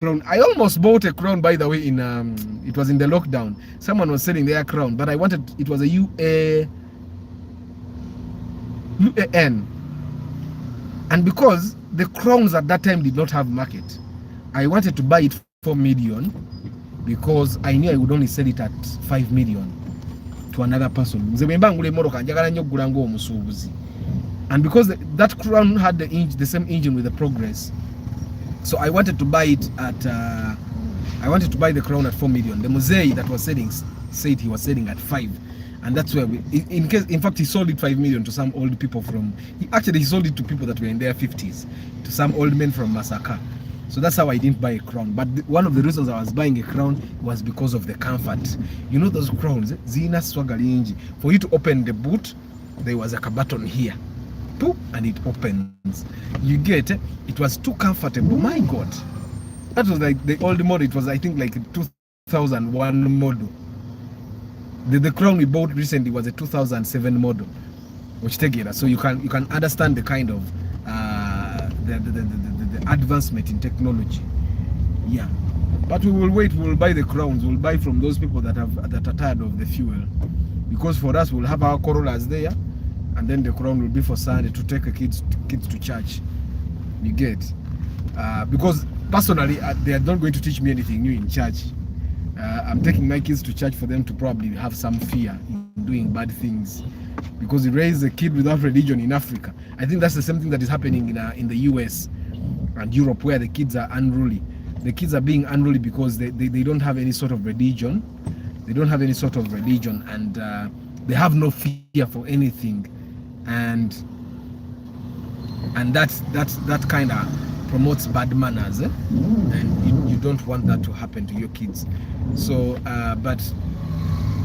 crown. I almost bought a crown, by the way. It was in the lockdown. Someone was selling their crown, but I wanted it was a UAN, and because the crowns at that time did not have market, I wanted to buy it for $4 million because I knew I would only sell it at $5 million. To another person. And because that crown had the same engine with the Progress, so I wanted to buy it at I wanted to buy the crown at $4 million. The Mosei that was selling said he was selling at 5, and that's where in fact he sold it $5 million to some old people he sold it to people that were in their 50s, to some old men from Masaka. So that's how I didn't buy a crown. But one of the reasons I was buying a crown was because of the comfort. You know those crowns, Zina Swagalinji. For you to open the boot, there was like a button here. And it opens. You get it? It was too comfortable. My God. That was like the old model. It was, I think, like a 2001 model. The crown we bought recently was a 2007 model. Which take it. So you can understand the kind of the advancement in technology. Yeah, but we will wait. We will buy the crowns. We'll buy from those people that are tired of the fuel, because for us we'll have our Corollas there, and then the crown will be for Sunday to take the kids to church. You get? Because personally they are not going to teach me anything new in church. I'm taking my kids to church for them to probably have some fear in doing bad things, because you raise a kid without religion in Africa. I think that's the same thing that is happening in the US and Europe, where the kids are unruly. The kids are being unruly because they don't have any sort of religion. They don't have any sort of religion, and they have no fear for anything, and that kind of promotes bad manners, and you don't want that to happen to your kids. So but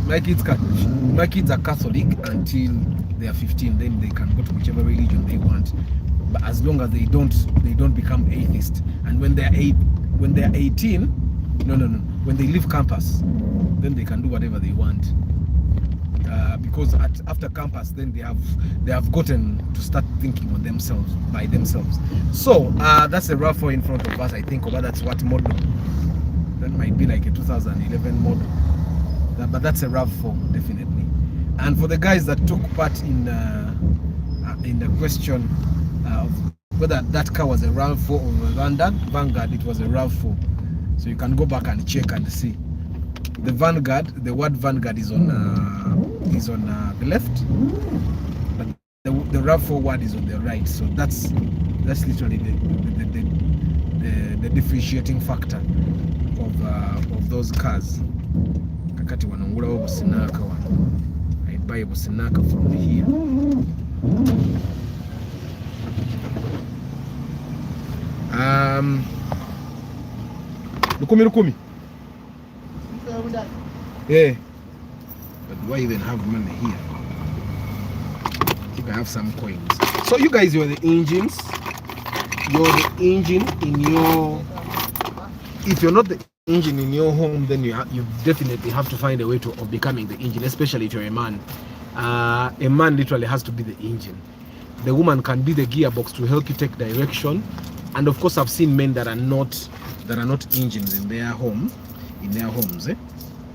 my kids are Catholic until they are 15. Then they can go to whichever religion they want, but as long as they don't become atheists. And when they're 18, when they leave campus, then they can do whatever they want, because after campus, then they have gotten to start thinking on themselves by themselves. So that's a RAV4 in front of us, I think. Or that's what model? That might be like a 2011 model. But that's a RAV4 definitely. And for the guys that took part in the question of whether that car was a RAV4 or a Vanguard, it was a RAV4. So you can go back and check and see. The Vanguard, the word Vanguard is on the left, but the RAV4 word is on the right. So that's literally the differentiating factor of those cars. Kakati wanongula wa businaka wano. I buy a businaka from here. Lukumi. Yeah. But do I even have money here? I think I have some coins. So you guys, you're the engines. You're the engine in your... If you're not the engine in your home, then you definitely have to find a way of becoming the engine, especially if you're a man. A man literally has to be the engine. The woman can be the gearbox to help you take direction. And of course, I've seen men that are not engines in their homes.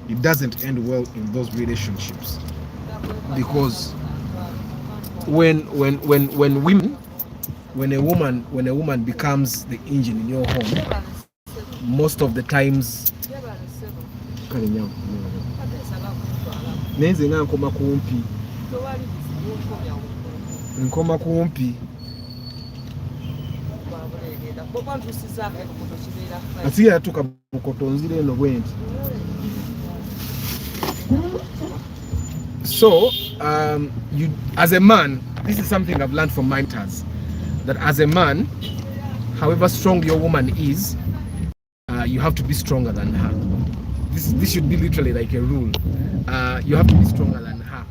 It doesn't end well in those relationships, because when a woman becomes the engine in your home, most of the times nenze nga nkoma kumpi asiga yatuka bukotonzire eno bwenti. So you, as a man, this is something I've learned from my mentors, that as a man, however strong your woman is, you have to be stronger than her. This should be literally like a rule. You have to be stronger than her.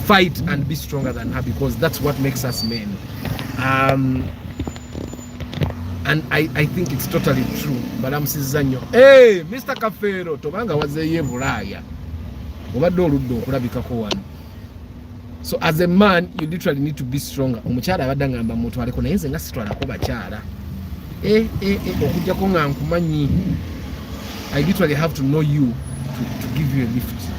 Fight and be stronger than her, because that's what makes us men. And I think it's totally true. Madam Sizanyo, hey, Mr. Kafero, tobanga wazeye bulaya. Obadde oludde okulabikako wano. So as a man, you literally need to be stronger. Omukyala abadde ngamba mutwaleko naye nze nga sitwalako bakyala. Okujjako nga nkumanyi. I literally have to know you to give you a lift.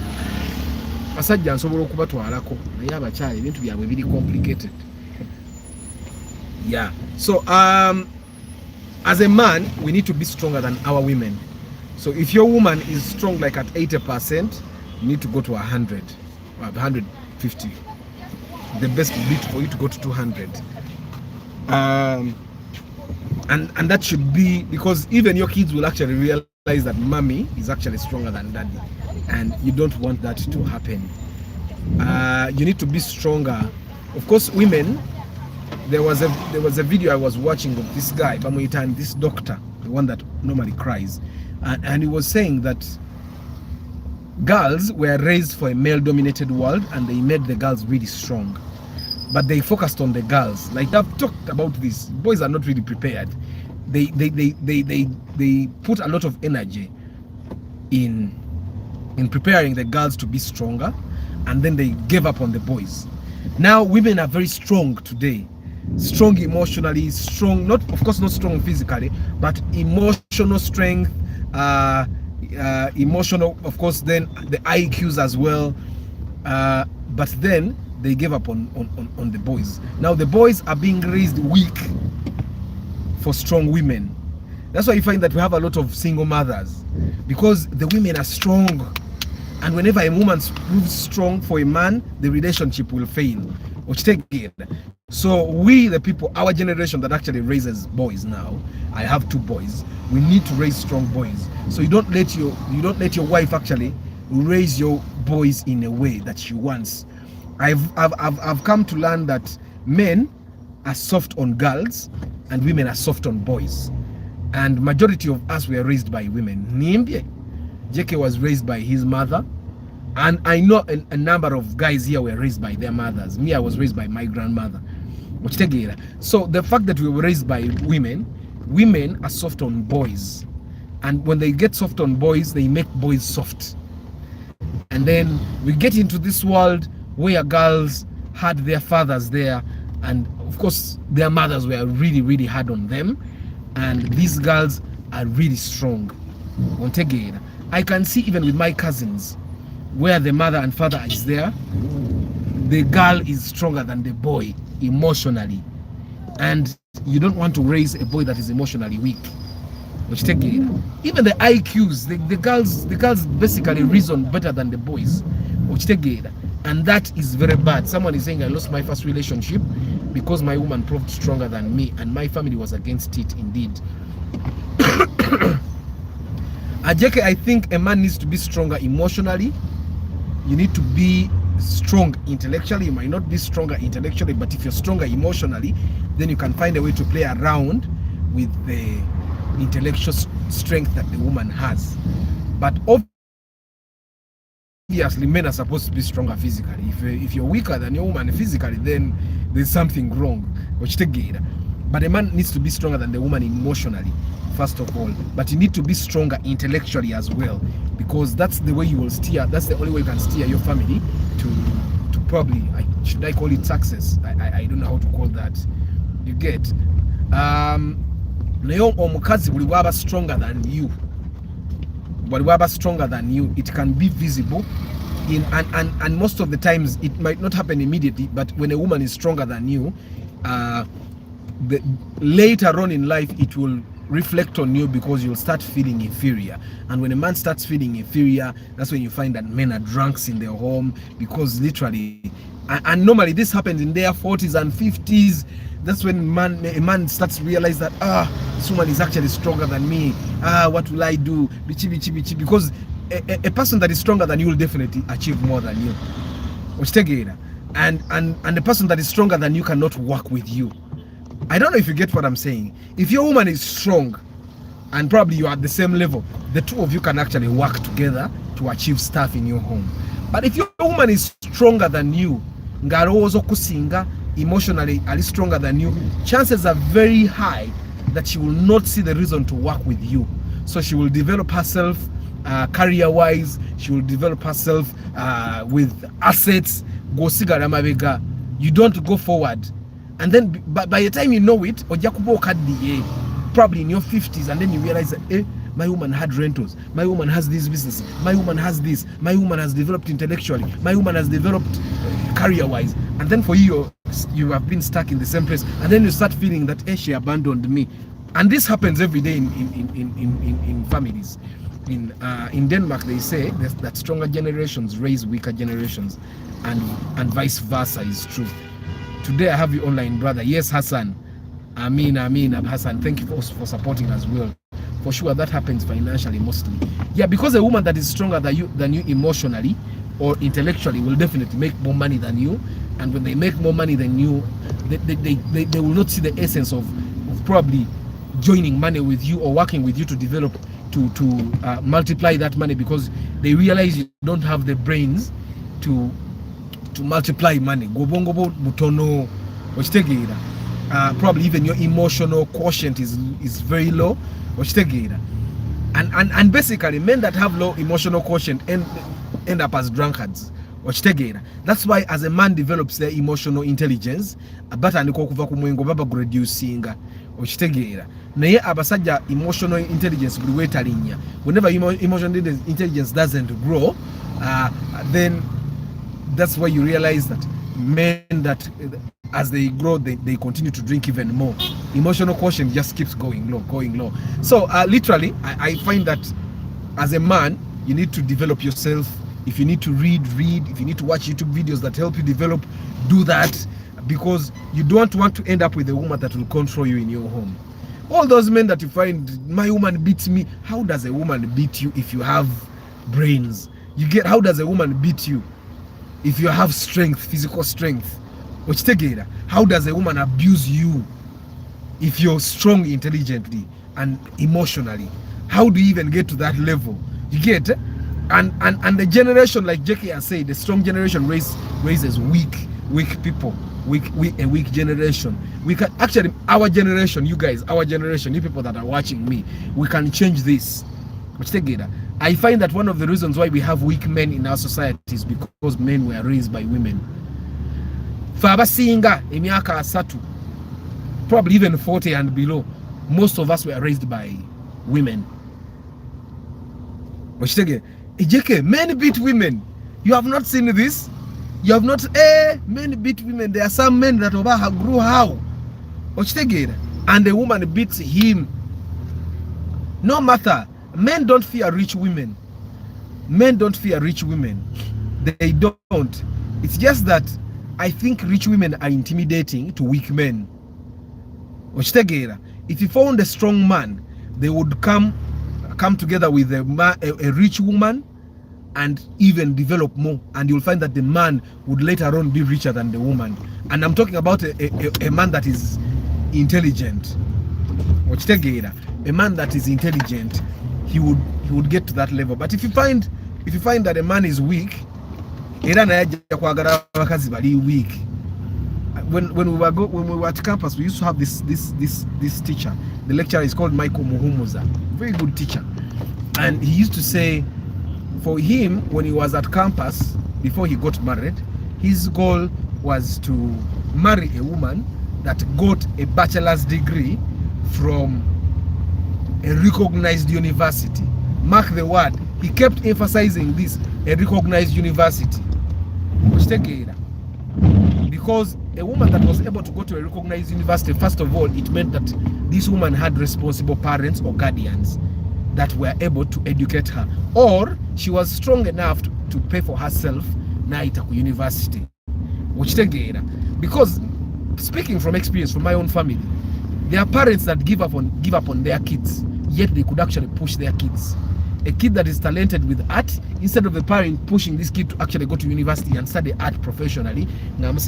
Basajja nsobola okubatwalako naye abakyala ebintu byabwe biri complicated. Yeah. So as a man, we need to be stronger than our women. So if your woman is strong like at 80%, you need to go to 100 or 150. The best bit for you to go to 200. And that should be, because even your kids will actually realize that mommy is actually stronger than daddy, and you don't want that to happen. You need to be stronger. Of course, women, there was a video I was watching of this guy, Bamuitan, this doctor, the one that normally cries, and he was saying that girls were raised for a male-dominated world, and they made the girls really strong. But they focused on the girls. Like I've talked about this, boys are not really prepared. They put a lot of energy in preparing the girls to be stronger, and then they gave up on the boys. Now women are very strong today. Strong emotionally, strong, not of course not strong physically, but emotional strength, emotional, of course, then the IQs as well. But then they gave up on the boys. Now the boys are being raised weak for strong women. That's why you find that we have a lot of single mothers, because the women are strong. And whenever a woman proves strong for a man, the relationship will fail. So we, the people, our generation that actually raises boys now, I have 2 boys. We need to raise strong boys. So you don't let your wife actually raise your boys in a way that she wants. I've come to learn that men are soft on girls and women are soft on boys. And majority of us were raised by women. Nimbye, JK was raised by his mother. And I know a number of guys here were raised by their mothers. Me, I was raised by my grandmother. So the fact that we were raised by women are soft on boys. And when they get soft on boys, they make boys soft. And then we get into this world where girls had their fathers there. And of course, their mothers were really, really hard on them. And these girls are really strong. I can see even with my cousins, where the mother and father is there, the girl is stronger than the boy emotionally, and you don't want to raise a boy that is emotionally weak. Even the IQs, the girls basically reason better than the boys, and that is very bad. Someone is saying I lost my first relationship because my woman proved stronger than me, and my family was against it indeed. Ajeke, I think a man needs to be stronger emotionally. You need to be strong intellectually. You might not be stronger intellectually, but if you're stronger emotionally, then you can find a way to play around with the intellectual strength that the woman has. But obviously, men are supposed to be stronger physically. If you're weaker than your woman physically, then there's something wrong. But a man needs to be stronger than the woman emotionally, first of all. But you need to be stronger intellectually as well, because that's the way you will steer. That's the only way you can steer your family to probably, should I call it success? I don't know how to call that. You get. Nayo omukazi buli waba stronger than you. Buli waba stronger than you, it can be visible And most of the times it might not happen immediately, but when a woman is stronger than you, later on in life it will reflect on you, because you'll start feeling inferior. And when a man starts feeling inferior, that's when you find that men are drunks in their home, because literally, and normally this happens in their 40s and 50s. That's when a man starts to realize that this woman is actually stronger than me. What will I do? Bichi, bichi, bichi. Because a person that is stronger than you will definitely achieve more than you. And the person that is stronger than you cannot work with you. I don't know if you get what I'm saying. If your woman is strong and probably you are at the same level, the two of you can actually work together to achieve stuff in your home. But if your woman is stronger than you, emotionally are stronger than you, chances are very high that she will not see the reason to work with you. So she will develop herself career-wise, she will develop herself with assets. You don't go forward. And then by the time you know it, probably in your 50s, and then you realize that my woman had rentals, my woman has this business, my woman has this, my woman has developed intellectually, my woman has developed career-wise. And then for you have been stuck in the same place, and then you start feeling that she abandoned me. And this happens every day in families. In Denmark, they say that stronger generations raise weaker generations, and vice versa is true. Today I have you online, brother. Yes, Hassan. Amin, Hassan. Thank you for supporting as well. For sure, that happens financially mostly. Yeah, because a woman that is stronger than you emotionally or intellectually will definitely make more money than you. And when they make more money than you, they will not see the essence of probably joining money with you or working with you to develop, to multiply that money, because they realize you don't have the brains to multiply money. Probably even your emotional quotient is very low. And basically, men that have low emotional quotient end up as drunkards. That's why as a man develops their emotional intelligence, reducing. Naye abasajja emotional intelligence buli wetalinya. Whenever emotional intelligence doesn't grow, then that's why you realize that men that as they grow, they continue to drink even more. Emotional quotient just keeps going low. So literally, I find that as a man, you need to develop yourself. If you need to read. If you need to watch YouTube videos that help you develop, do that, because you don't want to end up with a woman that will control you in your home. All those men that you find, my woman beats me. How does a woman beat you if you have brains? How does a woman beat you if you have strength, physical strength? How does a woman abuse you if you're strong intelligently and emotionally? How do you even get to that level? You get? And the generation, like Jackie has said, the strong generation raises weak people. A weak generation. We can actually, our generation, you guys, our generation, you people that are watching me, we can change this. I find that one of the reasons why we have weak men in our society is because men were raised by women. Fabasinga emyaka asatu, probably even 40 and below, most of us were raised by women. Men beat women. You have not seen this? You have not, men beat women. There are some men that grew how? And the woman beats him. No matter. Men don't fear rich women. Men don't fear rich women. They don't. It's just that I think rich women are intimidating to weak men. If you found a strong man, they would come together with a rich woman and even develop more, and you'll find that the man would later on be richer than the woman. And I'm talking about a man that is intelligent. A man that is intelligent, he would get to that level. But if you find that a man is weak, weak. When we were at campus, we used to have this teacher. The lecturer is called Michael Muhumuza, very good teacher, and he used to say, for him, when he was at campus, before he got married, his goal was to marry a woman that got a bachelor's degree from a recognized university. Mark the word, he kept emphasizing this, a recognized university. Because a woman that was able to go to a recognized university, first of all, it meant that this woman had responsible parents or guardians that were able to educate her, or she was strong enough to pay for herself naita ku university. Because speaking from experience from my own family, there are parents that give up on their kids, yet they could actually push their kids. A kid that is talented with art, instead of the parent pushing this kid to actually go to university and study art professionally, and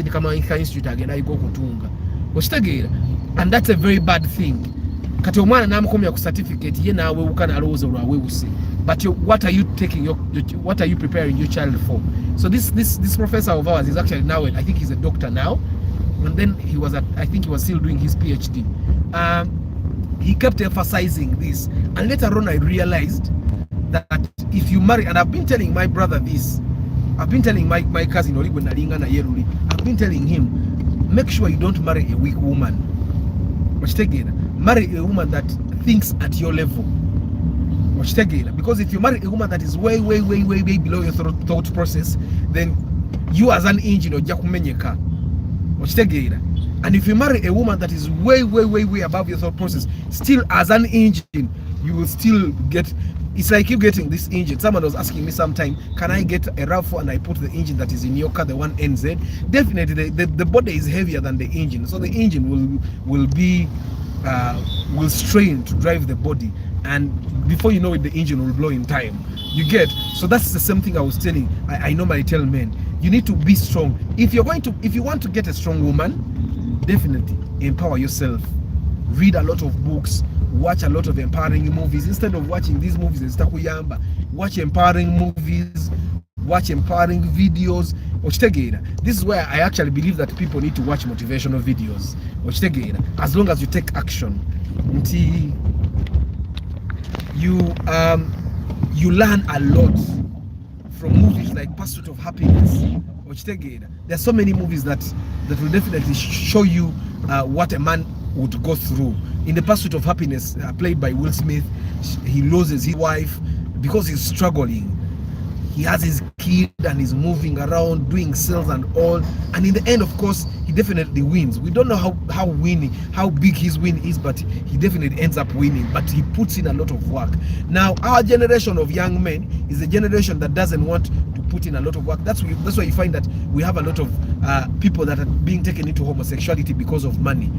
that's a very bad thing. But what are you taking what are you preparing your child for? So this professor of ours is actually now, I think he's a doctor now, and then I think he was still doing his PhD. He kept emphasizing this, and later on I realized that if you marry, and I've been telling my brother this, I've been telling my cousin I've been telling him, make sure you don't marry a weak woman. Marry a woman that thinks at your level. Because if you marry a woman that is way below your thought process, then you as an engine or jakumenyeka. And if you marry a woman that is way above your thought process, still as an engine, you will still get. It's like you getting this engine. Someone was asking me sometime, can I get a RAV4 and I put the engine that is in your car, the one NZ? Definitely, the body is heavier than the engine, so the engine will strain to drive the body, and before you know it, the engine will blow in time. You get? So that's the same thing I was telling. I normally tell men, you need to be strong. If you want to get a strong woman, definitely empower yourself. Read a lot of books. Watch a lot of empowering movies. Instead of watching these movies, watch empowering movies, watch empowering videos. This is where I actually believe that people need to watch motivational videos. As long as you take action, you learn a lot from movies like Pursuit of Happiness. There are so many movies that will definitely show you what a man would go through. In the Pursuit of Happiness, played by Will Smith, he loses his wife because he's struggling. He has his kid and he's moving around doing sales and all, and in the end, of course, he definitely wins. We don't know how big his win is, but he definitely ends up winning. But he puts in a lot of work. Now our generation of young men is a generation that doesn't want to put in a lot of work. That's why you find that we have a lot of people that are being taken into homosexuality because of money.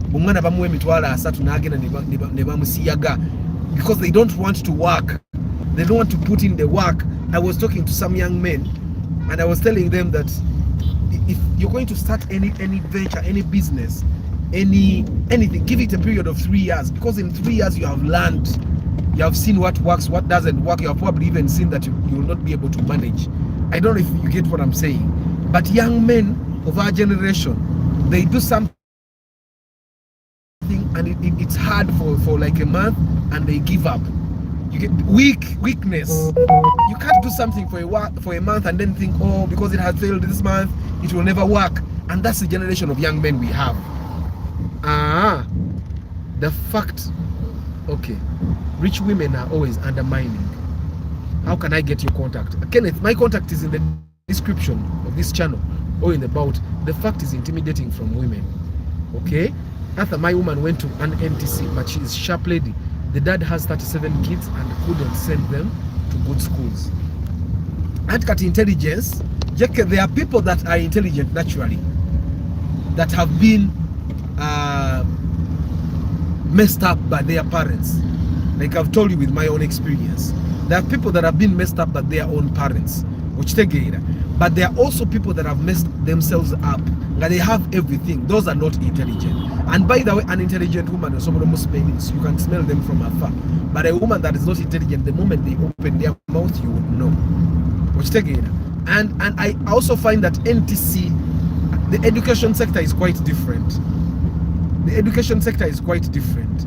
Because they don't want to work. They don't want to put in the work. I was talking to some young men, and I was telling them that if you're going to start any venture, any business, anything, give it a period of 3 years, because in 3 years you have learned, you have seen what works, what doesn't work. You have probably even seen that you will not be able to manage. I don't know if you get what I'm saying, but young men of our generation, they do something and it's hard for like a month, and they give up. You get weakness. You can't do something for a month and then think, oh, because it has failed this month, it will never work. And that's the generation of young men we have. The fact, okay, rich women are always undermining. How can I get your contact? Kenneth, my contact is in the description of this channel, or in the about. The fact is intimidating from women. Okay, after my woman went to an NTC, but she is a sharp lady. The dad has 37 kids and couldn't send them to good schools. And at intelligence, there are people that are intelligent naturally, that have been messed up by their parents. Like I've told you with my own experience. There are people that have been messed up by their own parents. But there are also people that have messed themselves up, that they have everything. Those are not intelligent. And by the way, an intelligent woman, you can smell them from afar. But a woman that is not intelligent, the moment they open their mouth, you would know. And I also find that NTC, the education sector is quite different. The education sector is quite different.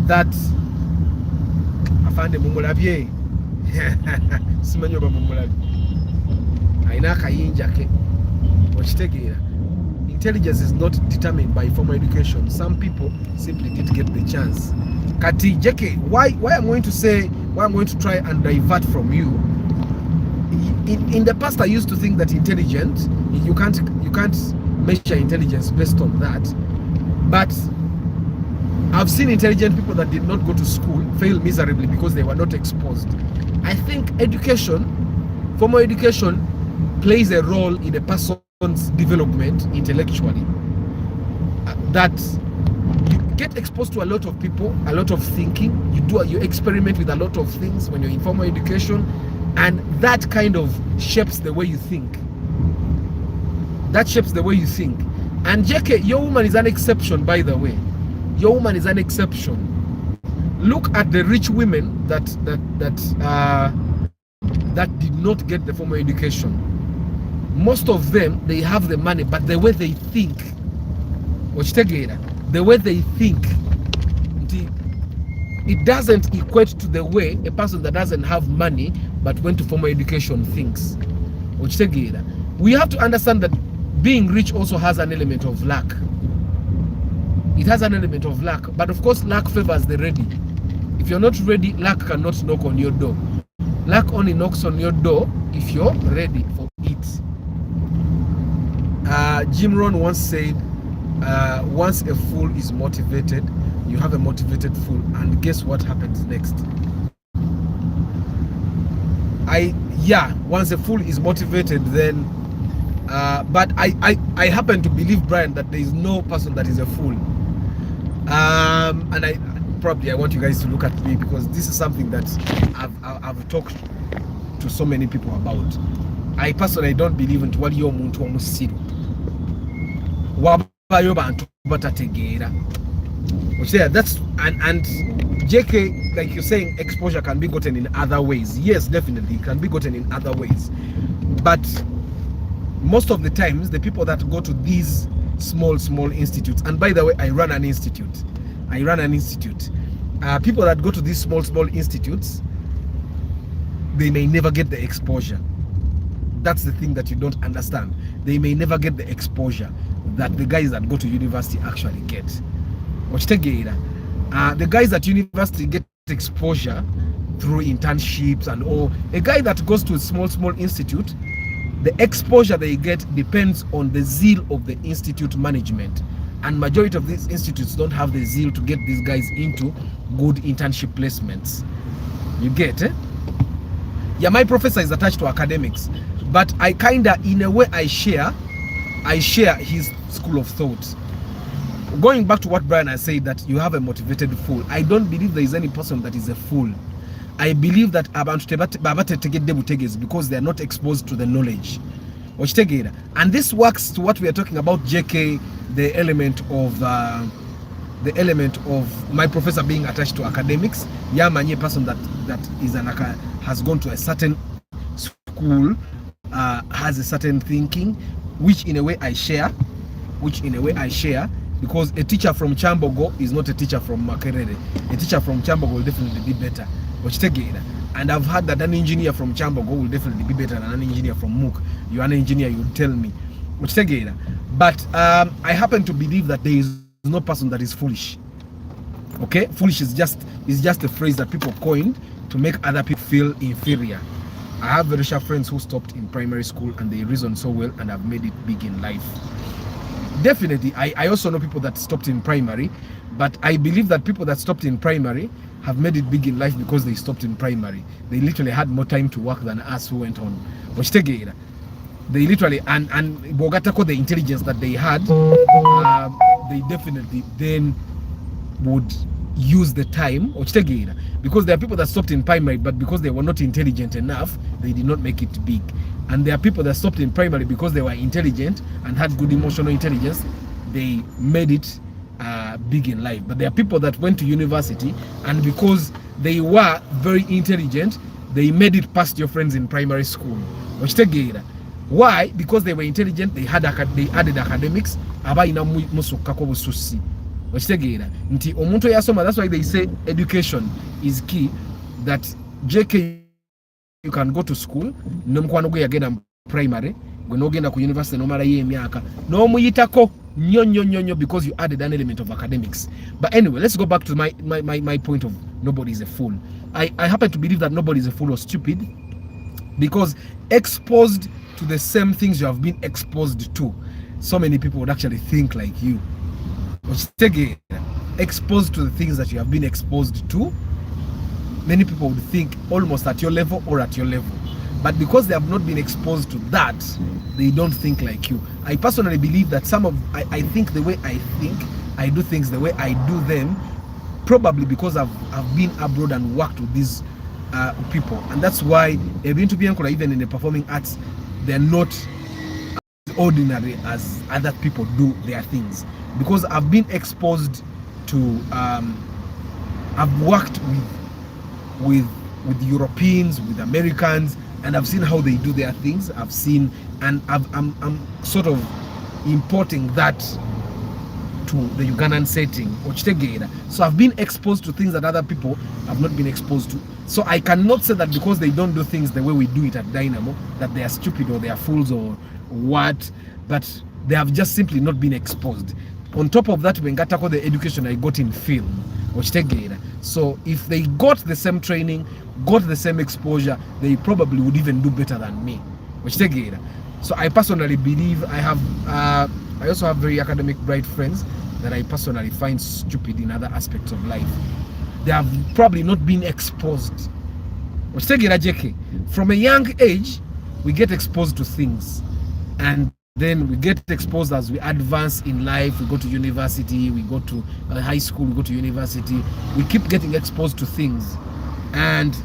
That I find the Mumulabie. Intelligence is not determined by formal education. Some people simply didn't get the chance. Kati JK, why I'm going to try and divert from you. in the past I used to think that intelligent, you can't measure intelligence based on that, but I've seen intelligent people that did not go to school fail miserably because they were not exposed. I think education, formal education, plays a role in a person's development intellectually. That you get exposed to a lot of people, a lot of thinking. You experiment with a lot of things when you're in formal education, and that kind of shapes the way you think. That shapes the way you think. And JK, your woman is an exception, by the way. Your woman is an exception. Look at the rich women that did not get the formal education. Most of them, they have the money, but the way they think, the way they think, it doesn't equate to the way a person that doesn't have money but went to formal education thinks. We have to understand that being rich also has an element of luck. It has an element of luck, but of course luck favors the ready. If you're not ready, luck cannot knock on your door. Luck only knocks on your door if you're ready for it. Jim Rohn once said, once a fool is motivated, you have a motivated fool, and guess what happens next? Once a fool is motivated, then but I happen to believe, Brian, that there is no person that is a fool. And I want you guys to look at me, because this is something that I've talked to so many people about. I personally don't believe in what your muntu omusiru. Wabayo bantu batategeera. That's and JK, like you're saying, exposure can be gotten in other ways. Yes, definitely, it can be gotten in other ways. But most of the times, the people that go to these small institutes, and by the way, I run an institute. People that go to these small institutes, they may never get the exposure. That's the thing that you don't understand. They may never get the exposure that the guys that go to university actually get. The guys at university get exposure through internships and all. A guy that goes to a small institute, the exposure they get depends on the zeal of the institute management, and majority of these institutes don't have the zeal to get these guys into good internship placements. You get it? Yeah, my professor is attached to academics, but I kinda, in a way, I share his school of thought. Going back to what Brian has said, that you have a motivated fool, I don't believe there is any person that is a fool. I believe that because they are not exposed to the knowledge. And this works to what we are talking about, JK, the element of my professor being attached to academics. A person that is has gone to a certain school, has a certain thinking, which in a way I share, because a teacher from Chambogo is not a teacher from Makerere. A teacher from Chambogo will definitely be better. And I've heard that an engineer from Chambogo will definitely be better than an engineer from Mook. You're an engineer, you tell me. But I happen to believe that there is no person that is foolish. Okay, foolish is just a phrase that people coined to make other people feel inferior. I have very sharp friends who stopped in primary school and they reasoned so well and have made it big in life. Definitely, I also know people that stopped in primary, but I believe that people that stopped in primary have made it big in life because they stopped in primary. They literally had more time to work than us who went on. They literally, and Bogatako, the intelligence that they had, they definitely then would use the time, because there are people that stopped in primary, but because they were not intelligent enough, they did not make it big. And there are people that stopped in primary because they were intelligent and had good emotional intelligence, they made it big in life. But there are people that went to university, and because they were very intelligent, they made it past your friends in primary school. Why? Because they were intelligent, they added academics. That's why they say education is key. That JK, you can go to school, primary, university, because you added an element of academics. But anyway, let's go back to my point of nobody is a fool. I happen to believe that nobody is a fool or stupid. because exposed to the same things you have been exposed to, so many people would actually think like you. Exposed to the things that you have been exposed to, many people would think almost at your level or at your level. But because they have not been exposed to that, they don't think like you. I personally believe that I think the way I think, I do things the way I do them, probably because I've been abroad and worked with these people. And that's why even in the performing arts, they're not as ordinary as other people do their things. Because I've been exposed to, I've worked with Europeans, with Americans, and I've seen how they do their things. I've seen, and I'm sort of importing that to the Ugandan setting. So I've been exposed to things that other people have not been exposed to. So I cannot say that because they don't do things the way we do it at Dynamo, that they are stupid or they are fools or what, but they have just simply not been exposed. On top of that, when gatako the education I got in film, so if they got the same training, got the same exposure, they probably would even do better than me. So I personally believe I also have very academic bright friends that I personally find stupid in other aspects of life. They have probably not been exposed. From a young age, we get exposed to things, and then we get exposed as we advance in life. We go to university, we go to high school, we go to university. We keep getting exposed to things. And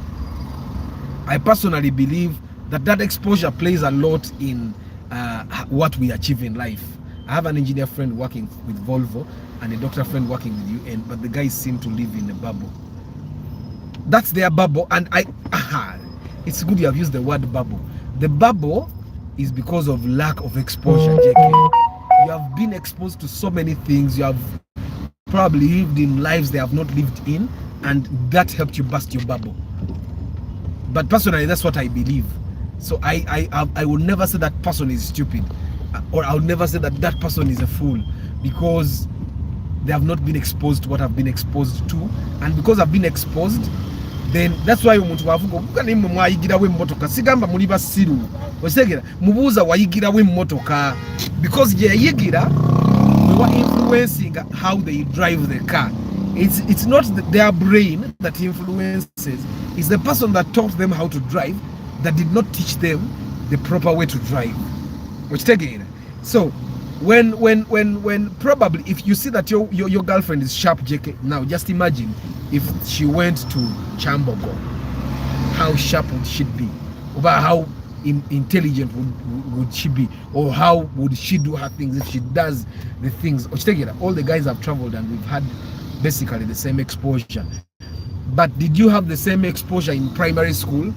I personally believe that exposure plays a lot in what we achieve in life. I have an engineer friend working with Volvo and a doctor friend working with UN, but the guys seem to live in a bubble. That's their bubble, and it's good you have used the word bubble. The bubble is because of lack of exposure, JK. You have been exposed to so many things. You have probably lived in lives they have not lived in, and that helped you burst your bubble. But personally, that's what I believe. So I will never say that person is stupid, or I will never say that that person is a fool, because they have not been exposed to what I've been exposed to. And because I've been exposed, then that's why umuntu wavuga kuka nimwe mwayigirawe mmotoka sigamba muri basiru osegera mubuza wayigirawe mmotoka, because je yigira we were influencing how they drive the car. It's not their brain that influences, it's the person that taught them how to drive that did not teach them the proper way to drive. So when probably if you see that your girlfriend is sharp, JK, now just imagine if she went to Chambogo, how sharp would she be? About how intelligent would she be? Or how would she do her things if she does the things? All the guys have traveled and we've had basically the same exposure. But did you have the same exposure in primary school?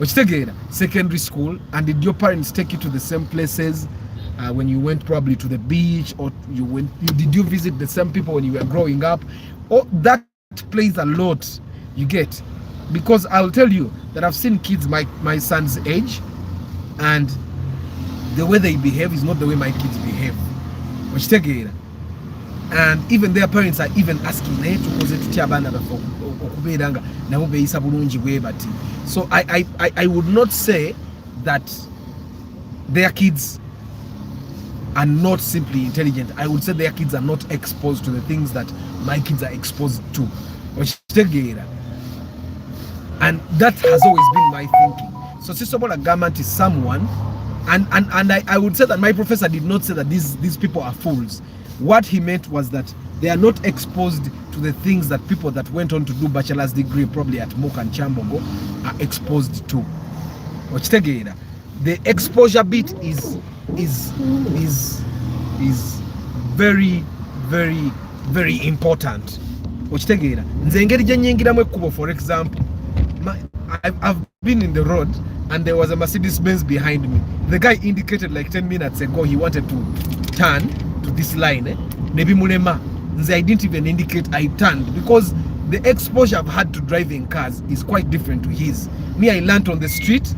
Secondary school? And did your parents take you to the same places? When you went probably to the beach, or did you visit the same people when you were growing up? Oh, that plays a lot, you get, because I'll tell you that I've seen kids my son's age, and the way they behave is not the way my kids behave. And even their parents are even asking, so I would not say that their kids are not simply intelligent. I would say their kids are not exposed to the things that my kids are exposed to. And that has always been my thinking. So Sisobola Government is someone, and I would say that my professor did not say that these people are fools. What he meant was that they are not exposed to the things that people that went on to do bachelor's degree probably at Mook and Chambogo are exposed to. The exposure bit is very, very, very important. For example, I've been in the road and there was a Mercedes-Benz behind me. The guy indicated like 10 minutes ago he wanted to turn to this line. I didn't even indicate I turned, because the exposure I've had to driving cars is quite different to his. Me, I learned on the street,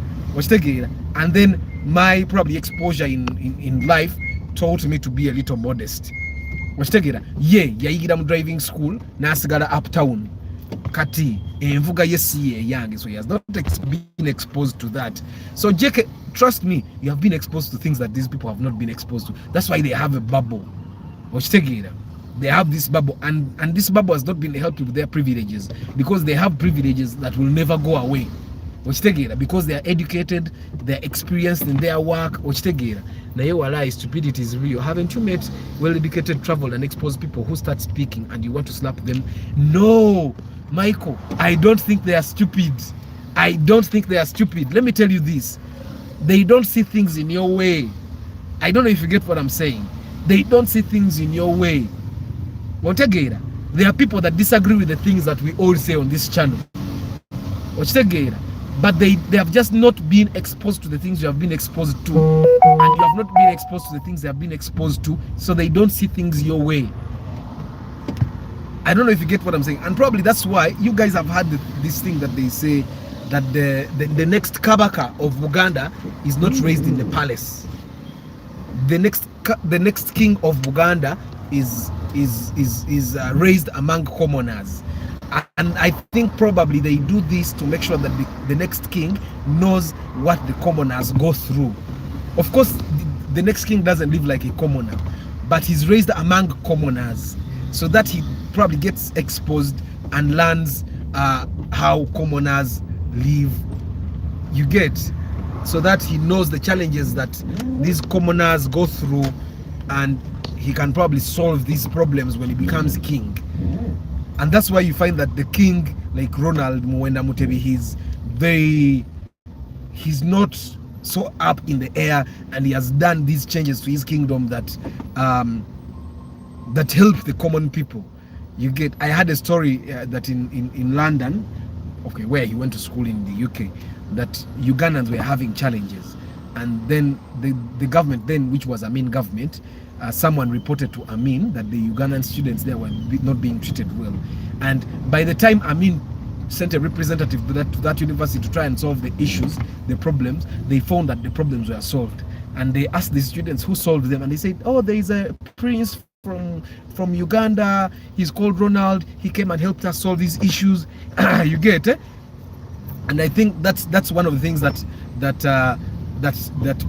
and then my probably exposure in life taught me to be a little modest. Yayigira mu driving school nasigala uptown kati envuga yesi young, so he has not been exposed to that. So JK, trust me, you have been exposed to things that these people have not been exposed to. That's why they have a bubble. They have this bubble, and this bubble has not been helped with their privileges, because they have privileges that will never go away. Because they are educated, they're experienced in their work. Now you realize stupidity is real. Haven't you met well-educated, traveled and exposed people who start speaking and you want to slap them? No, Michael, I don't think they are stupid. I don't think they are stupid. Let me tell you this. They don't see things in your way. I don't know if you get what I'm saying. They don't see things in your way. There are people that disagree with the things that we all say on this channel. But they have just not been exposed to the things you have been exposed to. And you have not been exposed to the things they have been exposed to. So they don't see things your way. I don't know if you get what I'm saying. And probably that's why you guys have had this thing that they say that the next Kabaka of Uganda is not raised in the palace. The next king of Uganda is raised among commoners. And I think probably they do this to make sure that the next king knows what the commoners go through. Of course, the next king doesn't live like a commoner, but he's raised among commoners, so that he probably gets exposed and learns how commoners live. You get? So that he knows the challenges that these commoners go through, and he can probably solve these problems when he becomes king. And that's why you find that the king, like Ronald Muwenda Mutebi, he's not so up in the air, and he has done these changes to his kingdom that that help the common people. You get? I had a story that in London, okay, where he went to school in the UK, that Ugandans were having challenges, and then the government then, which was Amin government, someone reported to Amin that the Ugandan students there were not being treated well. And by the time Amin sent a representative to that university to try and solve the issues, the problems, they found that the problems were solved. And they asked the students who solved them, and they said, oh, there is a prince from Uganda, he's called Ronald, he came and helped us solve these issues. You get, eh? And I think that's one of the things that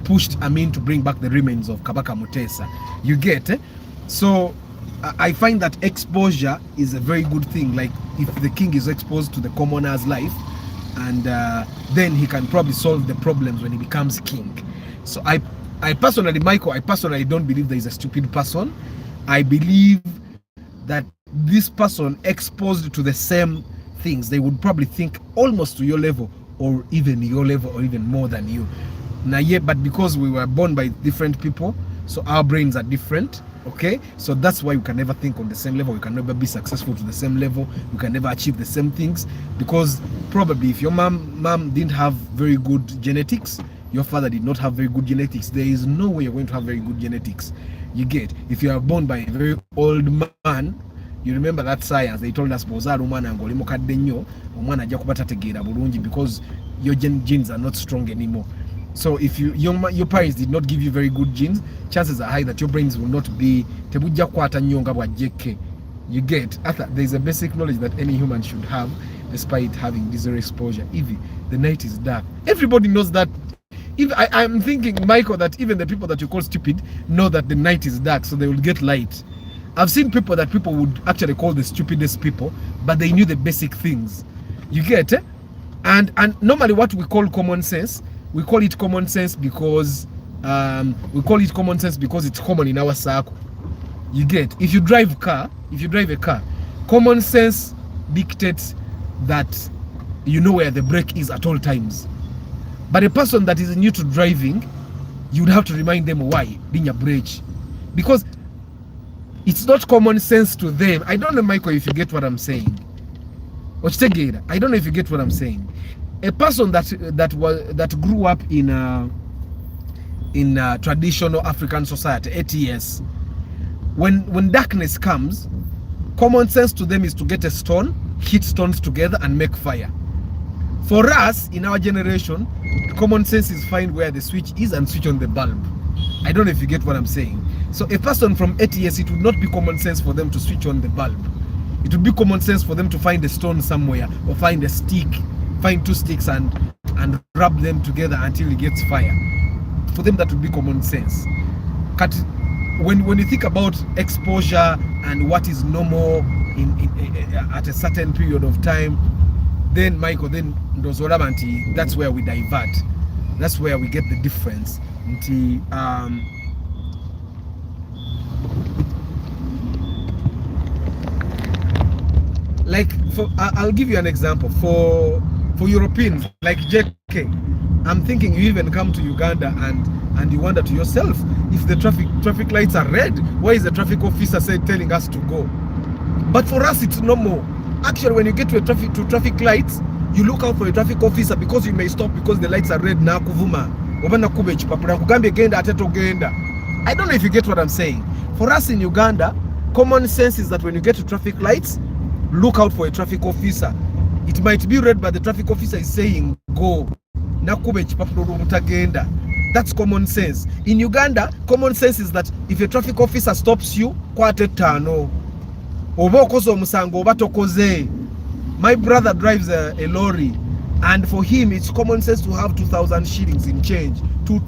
pushed Amin to bring back the remains of Kabaka Mutesa. You get, eh? So I find that exposure is a very good thing. Like, if the king is exposed to the commoner's life, and then he can probably solve the problems when he becomes king. So I personally, Michael, I personally don't believe there is a stupid person. I believe that this person exposed to the same things, they would probably think almost to your level, or even your level, or even more than you. Now, yeah, but because we were born by different people, so our brains are different. Okay, so that's why we can never think on the same level. We can never be successful to the same level. We can never achieve the same things, because probably if your mom didn't have very good genetics, your father did not have very good genetics, there is no way you're going to have very good genetics. You get? If you are born by a very old man, you remember that science, they told us because your genes are not strong anymore. So if your parents did not give you very good genes, chances are high that your brains will not be. You get? There's a basic knowledge that any human should have, despite having this exposure. If the night is dark, everybody knows that. If I'm thinking, Michael, that even the people that you call stupid know that the night is dark, so they will get light. I've seen people that people would actually call the stupidest people, but they knew the basic things. You get? Eh? And normally what we call common sense, we call it common sense because it's common in our circle. You get? If you drive a car, common sense dictates that you know where the brake is at all times. But a person that is new to driving, you would have to remind them why being a brake, because it's not common sense to them. I don't know, Michael, if you get what I'm saying. I don't know if you get what I'm saying. A person that grew up in traditional African society, ATS, when darkness comes, common sense to them is to get a stone, hit stones together and make fire. For us, in our generation, common sense is find where the switch is and switch on the bulb. I don't know if you get what I'm saying. So a person from ATS, it would not be common sense for them to switch on the bulb. It would be common sense for them to find a stone somewhere or find a stick, find 2 sticks and rub them together until it gets fire. For them, that would be common sense. When you think about exposure and what is normal at a certain period of time, then Michael, then that's where we divert. That's where we get the difference. Like I'll give you an example for Europeans like JK. I'm thinking you even come to Uganda and you wonder to yourself, if the traffic lights are red, why is the traffic officer telling us to go? But for us, it's normal. Actually, when you get to traffic lights, you look out for a traffic officer because you may stop because the lights are red. I don't know if you get what I'm saying. For us in Uganda, common sense is that when you get to traffic lights, look out for a traffic officer. It might be red, but the traffic officer is saying go. That's common sense. In Uganda, common sense is that if a traffic officer stops you, my brother drives a lorry, and for him it's common sense to have 2,000 shillings in change. 2.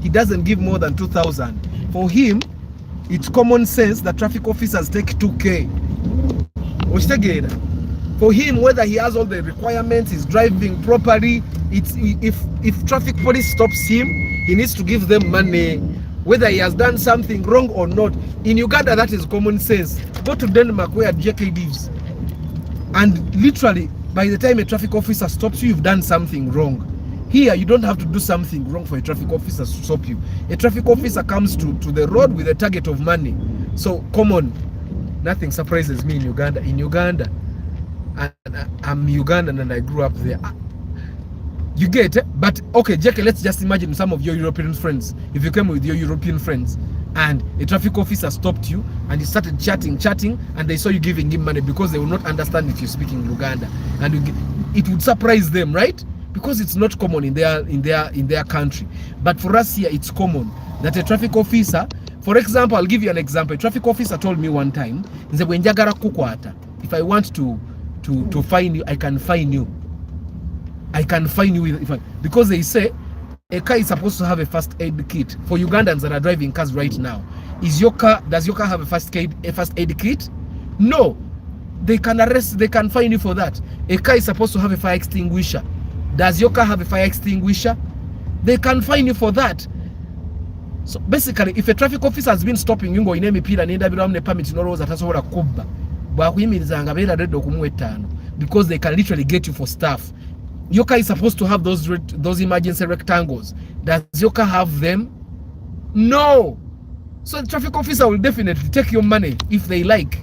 He doesn't give more than 2,000. For him, it's common sense that traffic officers take 2K. For him, whether he has all the requirements, he's driving properly, if traffic police stops him, he needs to give them money, whether he has done something wrong or not. In Uganda, that is common sense. Go to Denmark where JK lives, and literally by the time a traffic officer stops you, you've done something wrong. Here, you don't have to do something wrong for a traffic officer to stop you. A traffic officer comes to the road with a target of money. So common. Nothing surprises me in Uganda. In Uganda, I'm Ugandan and I grew up there. You get it? But okay, Jackie, let's just imagine some of your European friends. If you came with your European friends and a traffic officer stopped you and he started chatting, and they saw you giving him money because they will not understand if you're speaking Uganda, and it would surprise them, right? Because it's not common in their country. But for us here, it's common that a traffic officer, for example, I'll give you an example. A traffic officer told me one time, he said, if I want to fine you, I can fine you. I can fine you because they say a car is supposed to have a first aid kit. For Ugandans that are driving cars right now, does your car have a first aid kit? No. They can arrest, they can fine you for that. A car is supposed to have a fire extinguisher. Does your car have a fire extinguisher? They can fine you for that. So basically, if a traffic officer has been stopping you, because they can literally get you for stuff. Your car is supposed to have those emergency rectangles. Does your car have them? No. So the traffic officer will definitely take your money if they like.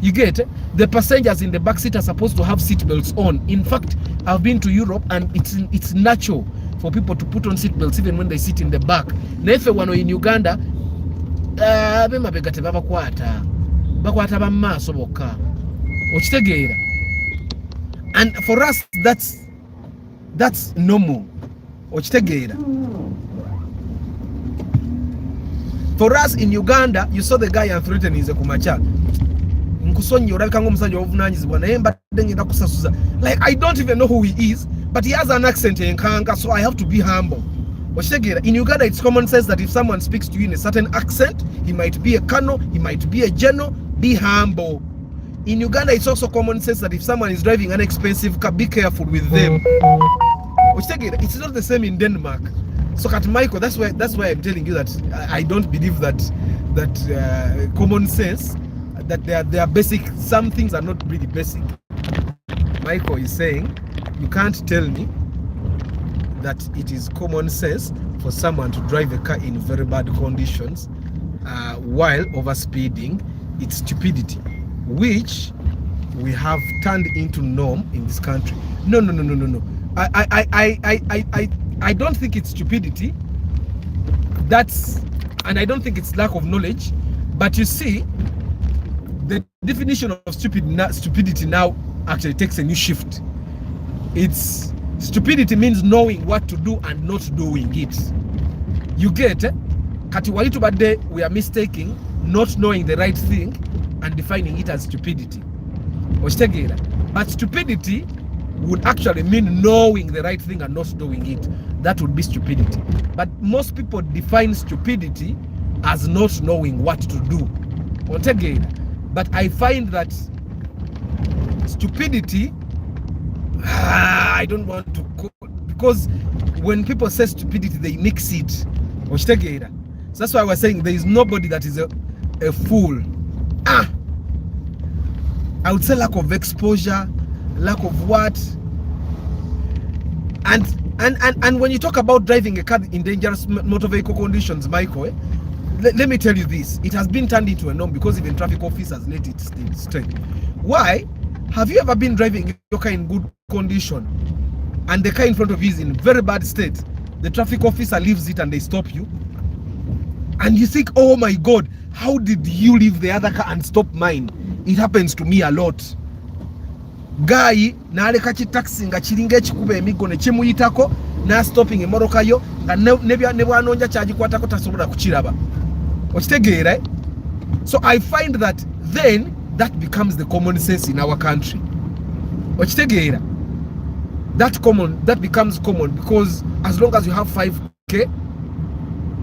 You get it? The passengers in the back seat are supposed to have seat belts on. In fact, I've been to Europe and it's natural for people to put on seat belts even when they sit in the back. Na ife wano in Uganda, bemabegate babakwata bamaaso bokka. Okitegeera. And for us, that's normal. Okitegeera. For us in Uganda, you saw the guy and threatening his kumacha. Like, I don't even know who he is, but he has an accent in Kanga, so I have to be humble. In Uganda, it's common sense that if someone speaks to you in a certain accent, he might be a Kano, he might be a General, be humble. In Uganda, it's also common sense that if someone is driving an expensive car, be careful with them. It's not the same in Denmark. So at Michael, that's why I'm telling you that I don't believe that common sense, that they are basic. Some things are not really basic. Michael is saying, you can't tell me that it is common sense for someone to drive a car in very bad conditions while overspeeding. It's stupidity, which we have turned into norm in this country. No. I don't think it's stupidity. And I don't think it's lack of knowledge. But you see, the definition of stupidity now actually takes a new shift. It's stupidity means knowing what to do and not doing it. You get it? Kati walitu bade we are mistaking not knowing the right thing and defining it as stupidity. But stupidity would actually mean knowing the right thing and not doing it. That would be stupidity. But most people define stupidity as not knowing what to do. But I find that stupidity, I don't want to call, because when people say stupidity, they mix it. So that's why I was saying there is nobody that is a fool. I would say lack of exposure, lack of what, and when you talk about driving a car in dangerous motor vehicle conditions, Michael, let me tell you this: it has been turned into a norm because even traffic officers let it stay straight. Why? Have you ever been driving your car in good condition, and the car in front of you is in very bad state? The traffic officer leaves it and they stop you, and you think, oh my God, how did you leave the other car and stop mine? It happens to me a lot. Guy naleka chi taxi nga chiringa ekikuba emigo ne kimuyitako na stopping emmotoka yo nga ne bwanonja kyagikwatako tasobola kukiraba. Okitegeera? So I find that then that becomes the common sense in our country. Okitegeera? That becomes common, because as long as you have 5k,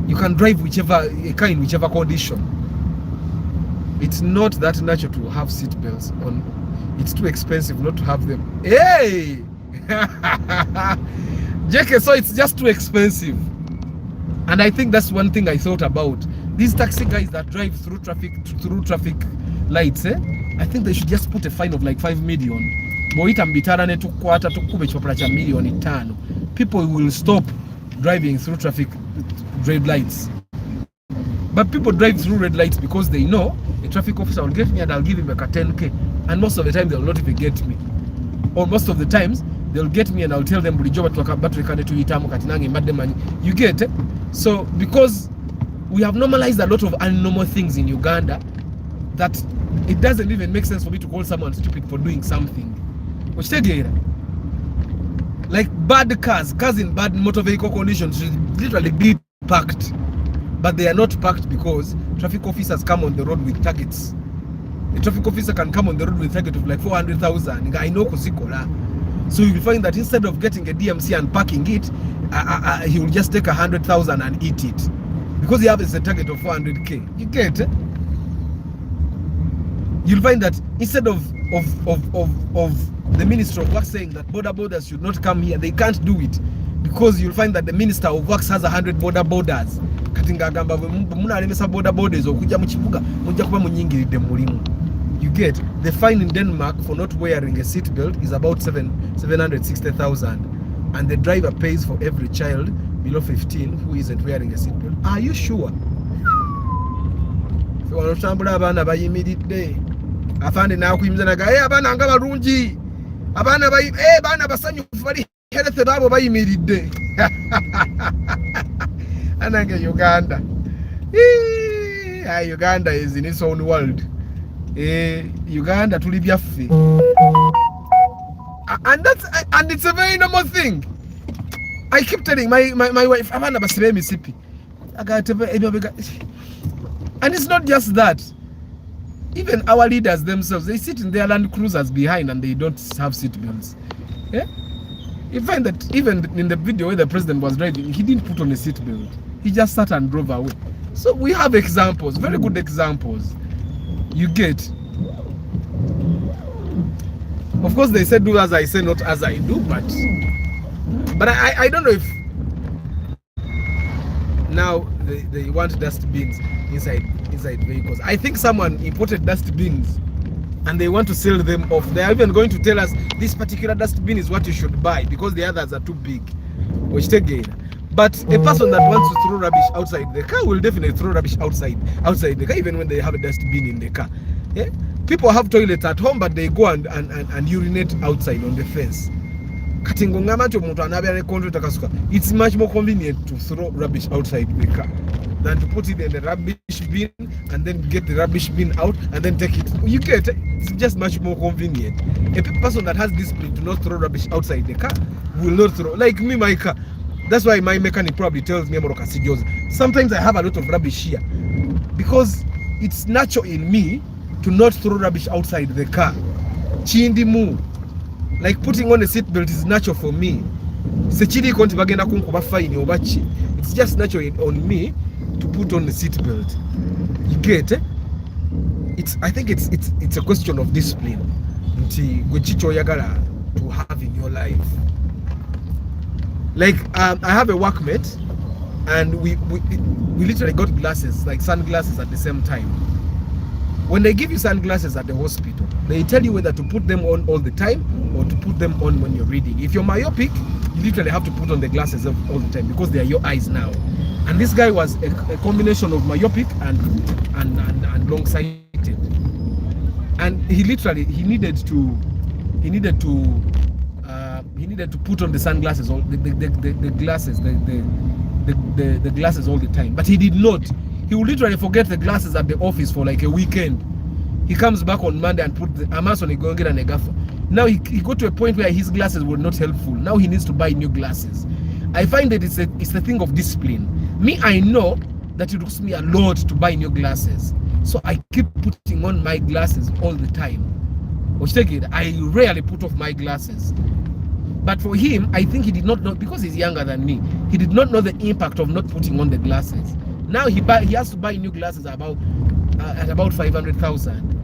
you can drive whichever car in whichever condition. It's not that natural to have seat belts on. It's too expensive not to have them. Hey! JK, so it's just too expensive. And I think that's one thing I thought about. These taxi guys that drive through traffic lights, I think they should just put a fine of like 5 million. People will stop driving through traffic red lights. But people drive through red lights because they know a traffic officer will get me and I'll give him like a 10k. And most of the time they'll not even get me. Or most of the times they'll get me and I'll tell them you get it? So because we have normalized a lot of abnormal things in Uganda, that it doesn't even make sense for me to call someone stupid for doing something. Like bad cars in bad motor vehicle conditions should literally be parked. But they are not parked because traffic officers come on the road with targets. A traffic officer can come on the road with a target of like 400,000. I know Kusikola. So you will find that instead of getting a DMC and parking it, he will just take 100,000 and eat it. Because he has a target of 400k. You get it? You'll find that instead of the Minister of Works saying that border borders should not come here, they can't do it. Because you'll find that the Minister of Works has 100 border borders. You get the fine in Denmark for not wearing a seat belt is about 760,000, and the driver pays for every child below 15 who isn't wearing a seat belt. Are you sure? Afande na kuyimzana ga abana nga barungi abana bayi bana basanyufu bali health babo bayimiridde ananga Uganda. Uganda is in its own world. Uganda tuli byaffe, and it's a very normal thing. I keep telling my wife abana basibe misipi and it's not just that. Even our leaders themselves, they sit in their Land Cruisers behind and they don't have seat belts. Yeah? You find that even in the video where the president was driving, he didn't put on a seat belt. He just sat and drove away. So we have examples, very good examples. You get. Of course, they said do as I say, not as I do, but I don't know if now they want dustbins inside vehicles. I think someone imported dustbins and they want to sell them off. They are even going to tell us this particular dustbin is what you should buy because the others are too big. But a person that wants to throw rubbish outside the car will definitely throw rubbish outside the car, even when they have a dustbin in the car. Yeah? People have toilets at home, but they go and urinate outside on the fence. It's much more convenient to throw rubbish outside the car than to put it in the rubbish bin and then get the rubbish bin out and then take it. You get it? It's just much more convenient. A person that has discipline to not throw rubbish outside the car will not throw. Like me, my car. That's why my mechanic probably tells me, sometimes I have a lot of rubbish here because it's natural in me to not throw rubbish outside the car. Chindi mu. Like putting on a seatbelt is natural for me. It's just natural on me to put on the seatbelt. You get it? I think it's a question of discipline. To have in your life. Like I have a workmate, and we literally got glasses, like sunglasses at the same time. When they give you sunglasses at the hospital, they tell you whether to put them on all the time or to put them on when you're reading. If you're myopic, you literally have to put on the glasses all the time because they are your eyes now. And this guy was a combination of myopic and long-sighted. And he needed to put on the sunglasses, the glasses all the time. But he did not. He would literally forget the glasses at the office for like a weekend. He comes back on Monday and put the Amazon and go and get an gaffer. Now he got to a point where his glasses were not helpful. Now he needs to buy new glasses. I find that it's a thing of discipline. Me, I know that it costs me a lot to buy new glasses. So I keep putting on my glasses all the time. I rarely put off my glasses. But for him, I think he did not know, because he's younger than me, he did not know the impact of not putting on the glasses. Now he has to buy new glasses at about 500,000.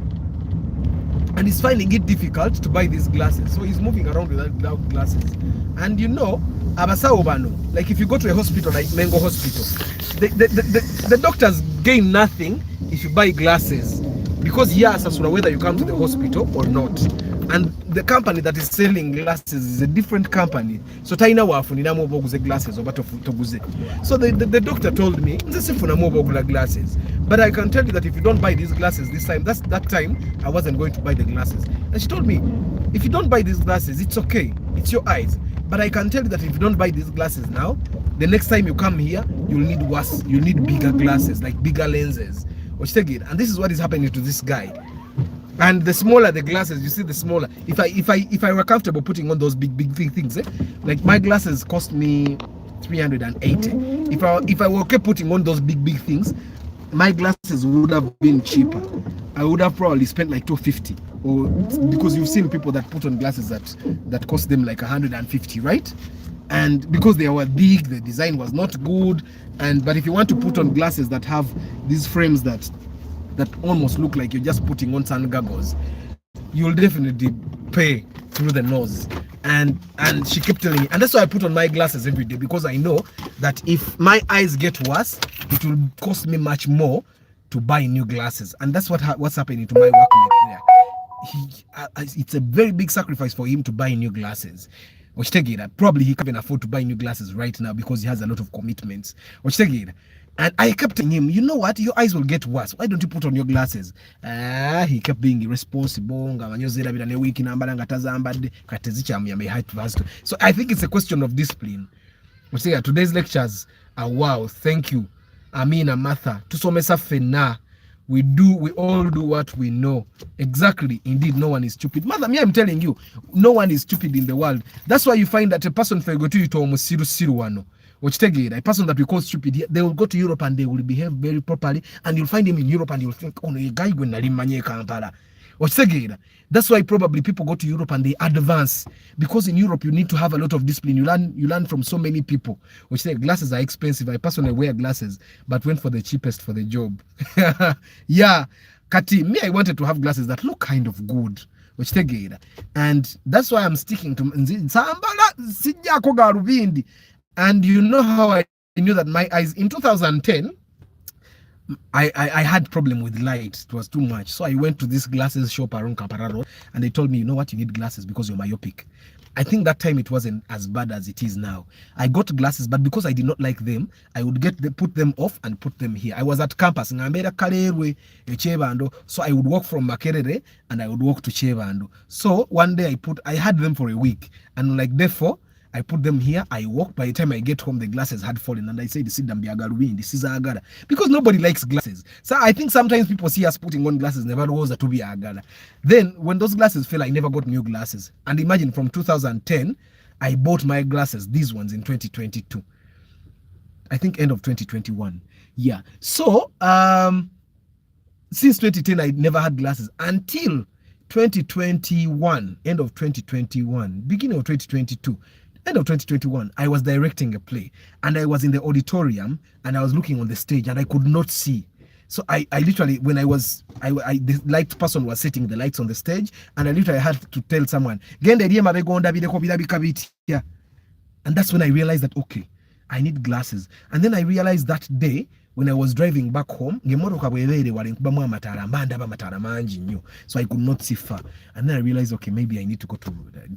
And he's finding it difficult to buy these glasses. So he's moving around without glasses. And you know, like if you go to a hospital like Mengo Hospital, the doctors gain nothing if you buy glasses, because he asks us whether you come to the hospital or not. And the company that is selling glasses is a different company. So taina wafu ni namo boguze glasses or bato toguze. So the doctor told me, glasses. But I can tell you that if you don't buy these glasses this time, that time I wasn't going to buy the glasses. And she told me, if you don't buy these glasses, it's okay. It's your eyes. But I can tell you that if you don't buy these glasses now, the next time you come here, you'll need bigger glasses, like bigger lenses. And this is what is happening to this guy. And the smaller the glasses, you see, the smaller. If I were comfortable putting on those big things, like my glasses cost me 380. If I were okay putting on those big things, my glasses would have been cheaper. I would have probably spent like 250, or because you've seen people that put on glasses that cost them like 150, right? And because they were big, the design was not good. But if you want to put on glasses that have these frames that almost look like you're just putting on sun goggles, you'll definitely pay through the nose. And she kept telling me, and that's why I put on my glasses every day, because I know that if my eyes get worse, it will cost me much more to buy new glasses. And that's what's happening to my workmate there. It's a very big sacrifice for him to buy new glasses. Probably he can't afford to buy new glasses right now because he has a lot of commitments. And I kept telling him, you know what, your eyes will get worse. Why don't you put on your glasses? He kept being irresponsible. So I think it's a question of discipline. Today's lectures are wow. Thank you, Amina, Martha. We all do what we know. Exactly. Indeed, no one is stupid. Mother, I'm telling you, no one is stupid in the world. That's why you find that a person, if I go to you to almost a person that we call stupid, they will go to Europe and they will behave very properly, and you'll find him in Europe and you'll think, oh no, a guy going to Kampala. That's why probably people go to Europe and they advance, because in Europe you need to have a lot of discipline. You learn from so many people. Glasses are expensive. I personally wear glasses, but went for the cheapest for the job. Yeah, Kati, me, I wanted to have glasses that look kind of good. And that's why I'm sticking to and you know how I knew that my eyes, in 2010, I had problem with light. It was too much. So I went to this glasses shop around Kampala Road, and they told me, you know what, you need glasses because you're myopic. I think that time it wasn't as bad as it is now. I got glasses, but because I did not like them, I would put them off and put them here. I was at campus, so I would walk from Makerere and I would walk to Chebando. So one day I had them for a week, and like therefore, I put them here, I walked. By the time I get home, the glasses had fallen, and I said, this is agara, because nobody likes glasses. So I think sometimes people see us putting on glasses, never was to be agara. Then when those glasses fell, I never got new glasses. And imagine, from 2010, I bought my glasses, these ones, in 2022. I think end of 2021. Yeah. So since 2010, I never had glasses until 2021, end of 2021, beginning of 2022. End of 2021, I was directing a play and I was in the auditorium and I was looking on the stage and I could not see. So I literally, when the light person was setting the lights on the stage, and I literally had to tell someone, yeah. And that's when I realized that, okay, I need glasses. And then I realized that day, when I was driving back home, so I could not see far. And then I realized, okay, maybe I need to go to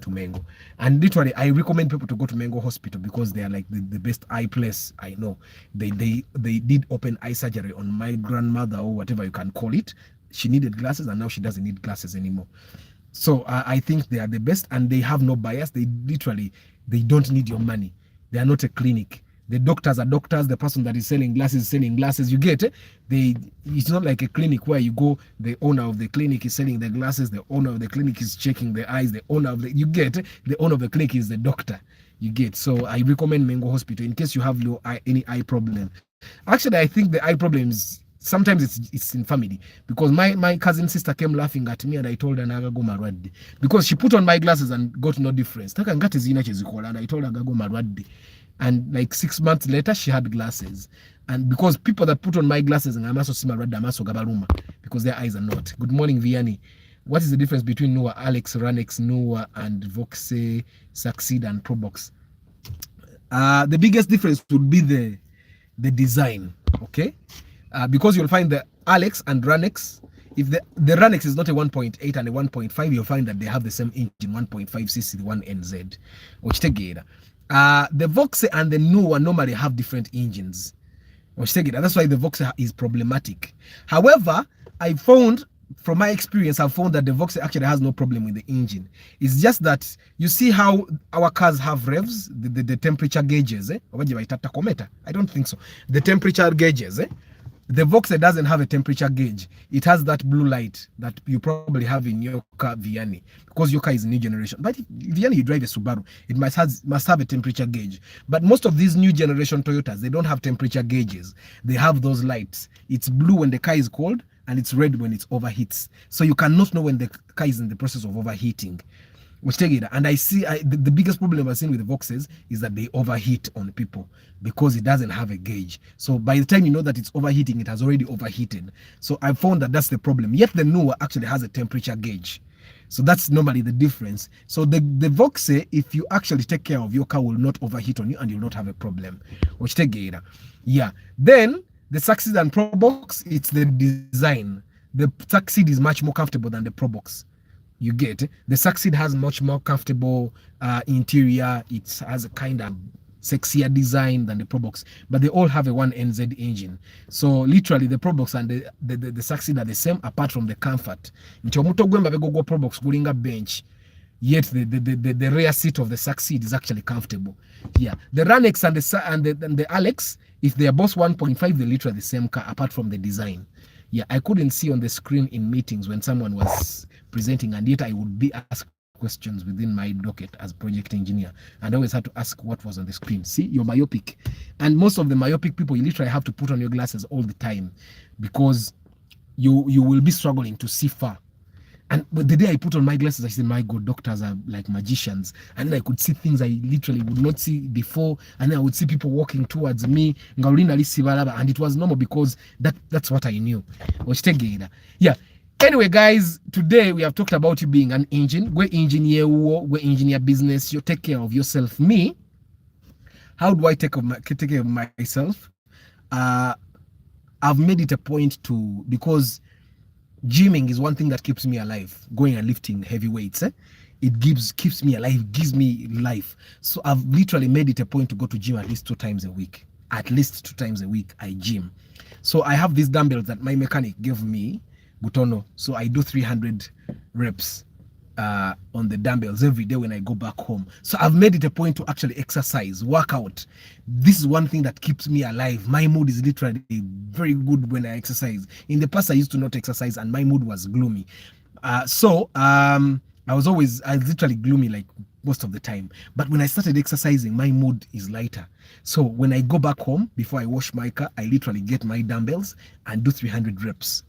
Mengo. And literally, I recommend people to go to Mengo Hospital because they are like the best eye place I know. They did open eye surgery on my grandmother, or whatever you can call it. She needed glasses and now she doesn't need glasses anymore. So I think they are the best and they have no bias. They don't need your money. They are not a clinic. The doctors are doctors. The person that is selling glasses. You get it? It's not like a clinic where you go, the owner of the clinic is selling the glasses, the owner of the clinic is checking the eyes, you get it? The owner of the clinic is the doctor. You get. So I recommend Mengo Hospital in case you have any eye problem. Actually, I think the eye problems, sometimes it's in family, because my cousin sister came laughing at me and I told her go marwadi because she put on my glasses and got no difference. And I told her go marwadi. And like 6 months later, she had glasses. And because people that put on my glasses and because their eyes are not. Good morning, Vianney. What is the difference between Noah, Alex, Ranex, Noah, and Voxe, Succeed, and Probox? The biggest difference would be the design, okay? Because you'll find the Alex and Ranex, if the Ranex is not a 1.8 and a 1.5, you'll find that they have the same engine, 1.5cc, 1NZ. The Voxe and the Noah normally have different engines. That's why the Voxe is problematic. However, from my experience, I've found that the Voxe actually has no problem with the engine. It's just that you see how our cars have revs, the temperature gauges. I don't think so. The temperature gauges. The Voxe doesn't have a temperature gauge. It has that blue light that you probably have in your car, Vianney, because your car is a new generation. But if Vianney, you drive a Subaru, it must have a temperature gauge. But most of these new generation Toyotas, they don't have temperature gauges. They have those lights. It's blue when the car is cold and it's red when it overheats. So you cannot know when the car is in the process of overheating. And I see the biggest problem I've seen with the Voxes is that they overheat on people because it doesn't have a gauge. So by the time you know that it's overheating, it has already overheated. So I found that that's the problem. Yet the Noah actually has a temperature gauge. So that's normally the difference. So the Voxe, if you actually take care of your car, will not overheat on you and you'll not have a problem. Yeah. Then the Succeed and Probox, it's the design. The Succeed is much more comfortable than the Probox. You get it? The Succeed has much more comfortable interior. It has a kind of sexier design than the Probox, but they all have a 1NZ engine. So literally the Probox and the Succeed are the same apart from the comfort. Probox bench, yet the rear seat of the Succeed is actually comfortable. Yeah, the Ranex and the Alex, if they are both 1.5, they're literally the same car apart from the design. Yeah, I couldn't see on the screen in meetings when someone was presenting, and yet I would be asked questions within my docket as project engineer, and I always had to ask what was on the screen. See, you're myopic, and most of the myopic people, you literally have to put on your glasses all the time because you will be struggling to see far. And the day I put on my glasses, I said, my God, doctors are like magicians. And I could see things I literally would not see before. And then I would see people walking towards me. And it was normal because that's what I knew. Yeah. Anyway, guys, today we have talked about you being an engine. Gwe Engine, Gwe Engine your business. You take care of yourself. Me, how do I take care of myself? I've made it a point to, because gymming is one thing that keeps me alive. Going and lifting heavy weights, it keeps me alive, gives me life. So I've literally made it a point to go to gym at least 2 times a week. At least 2 times a week, I gym. So I have these dumbbells that my mechanic gave me, Butono. So I do 300 reps on the dumbbells every day when I go back home. So I've made it a point to actually exercise, work out. This is one thing that keeps me alive. My mood is literally very good when I exercise. In the past, I used to not exercise and my mood was gloomy. I was literally gloomy like most of the time. But when I started exercising, my mood is lighter. So when I go back home, before I wash my car, I literally get my dumbbells and do 300 reps.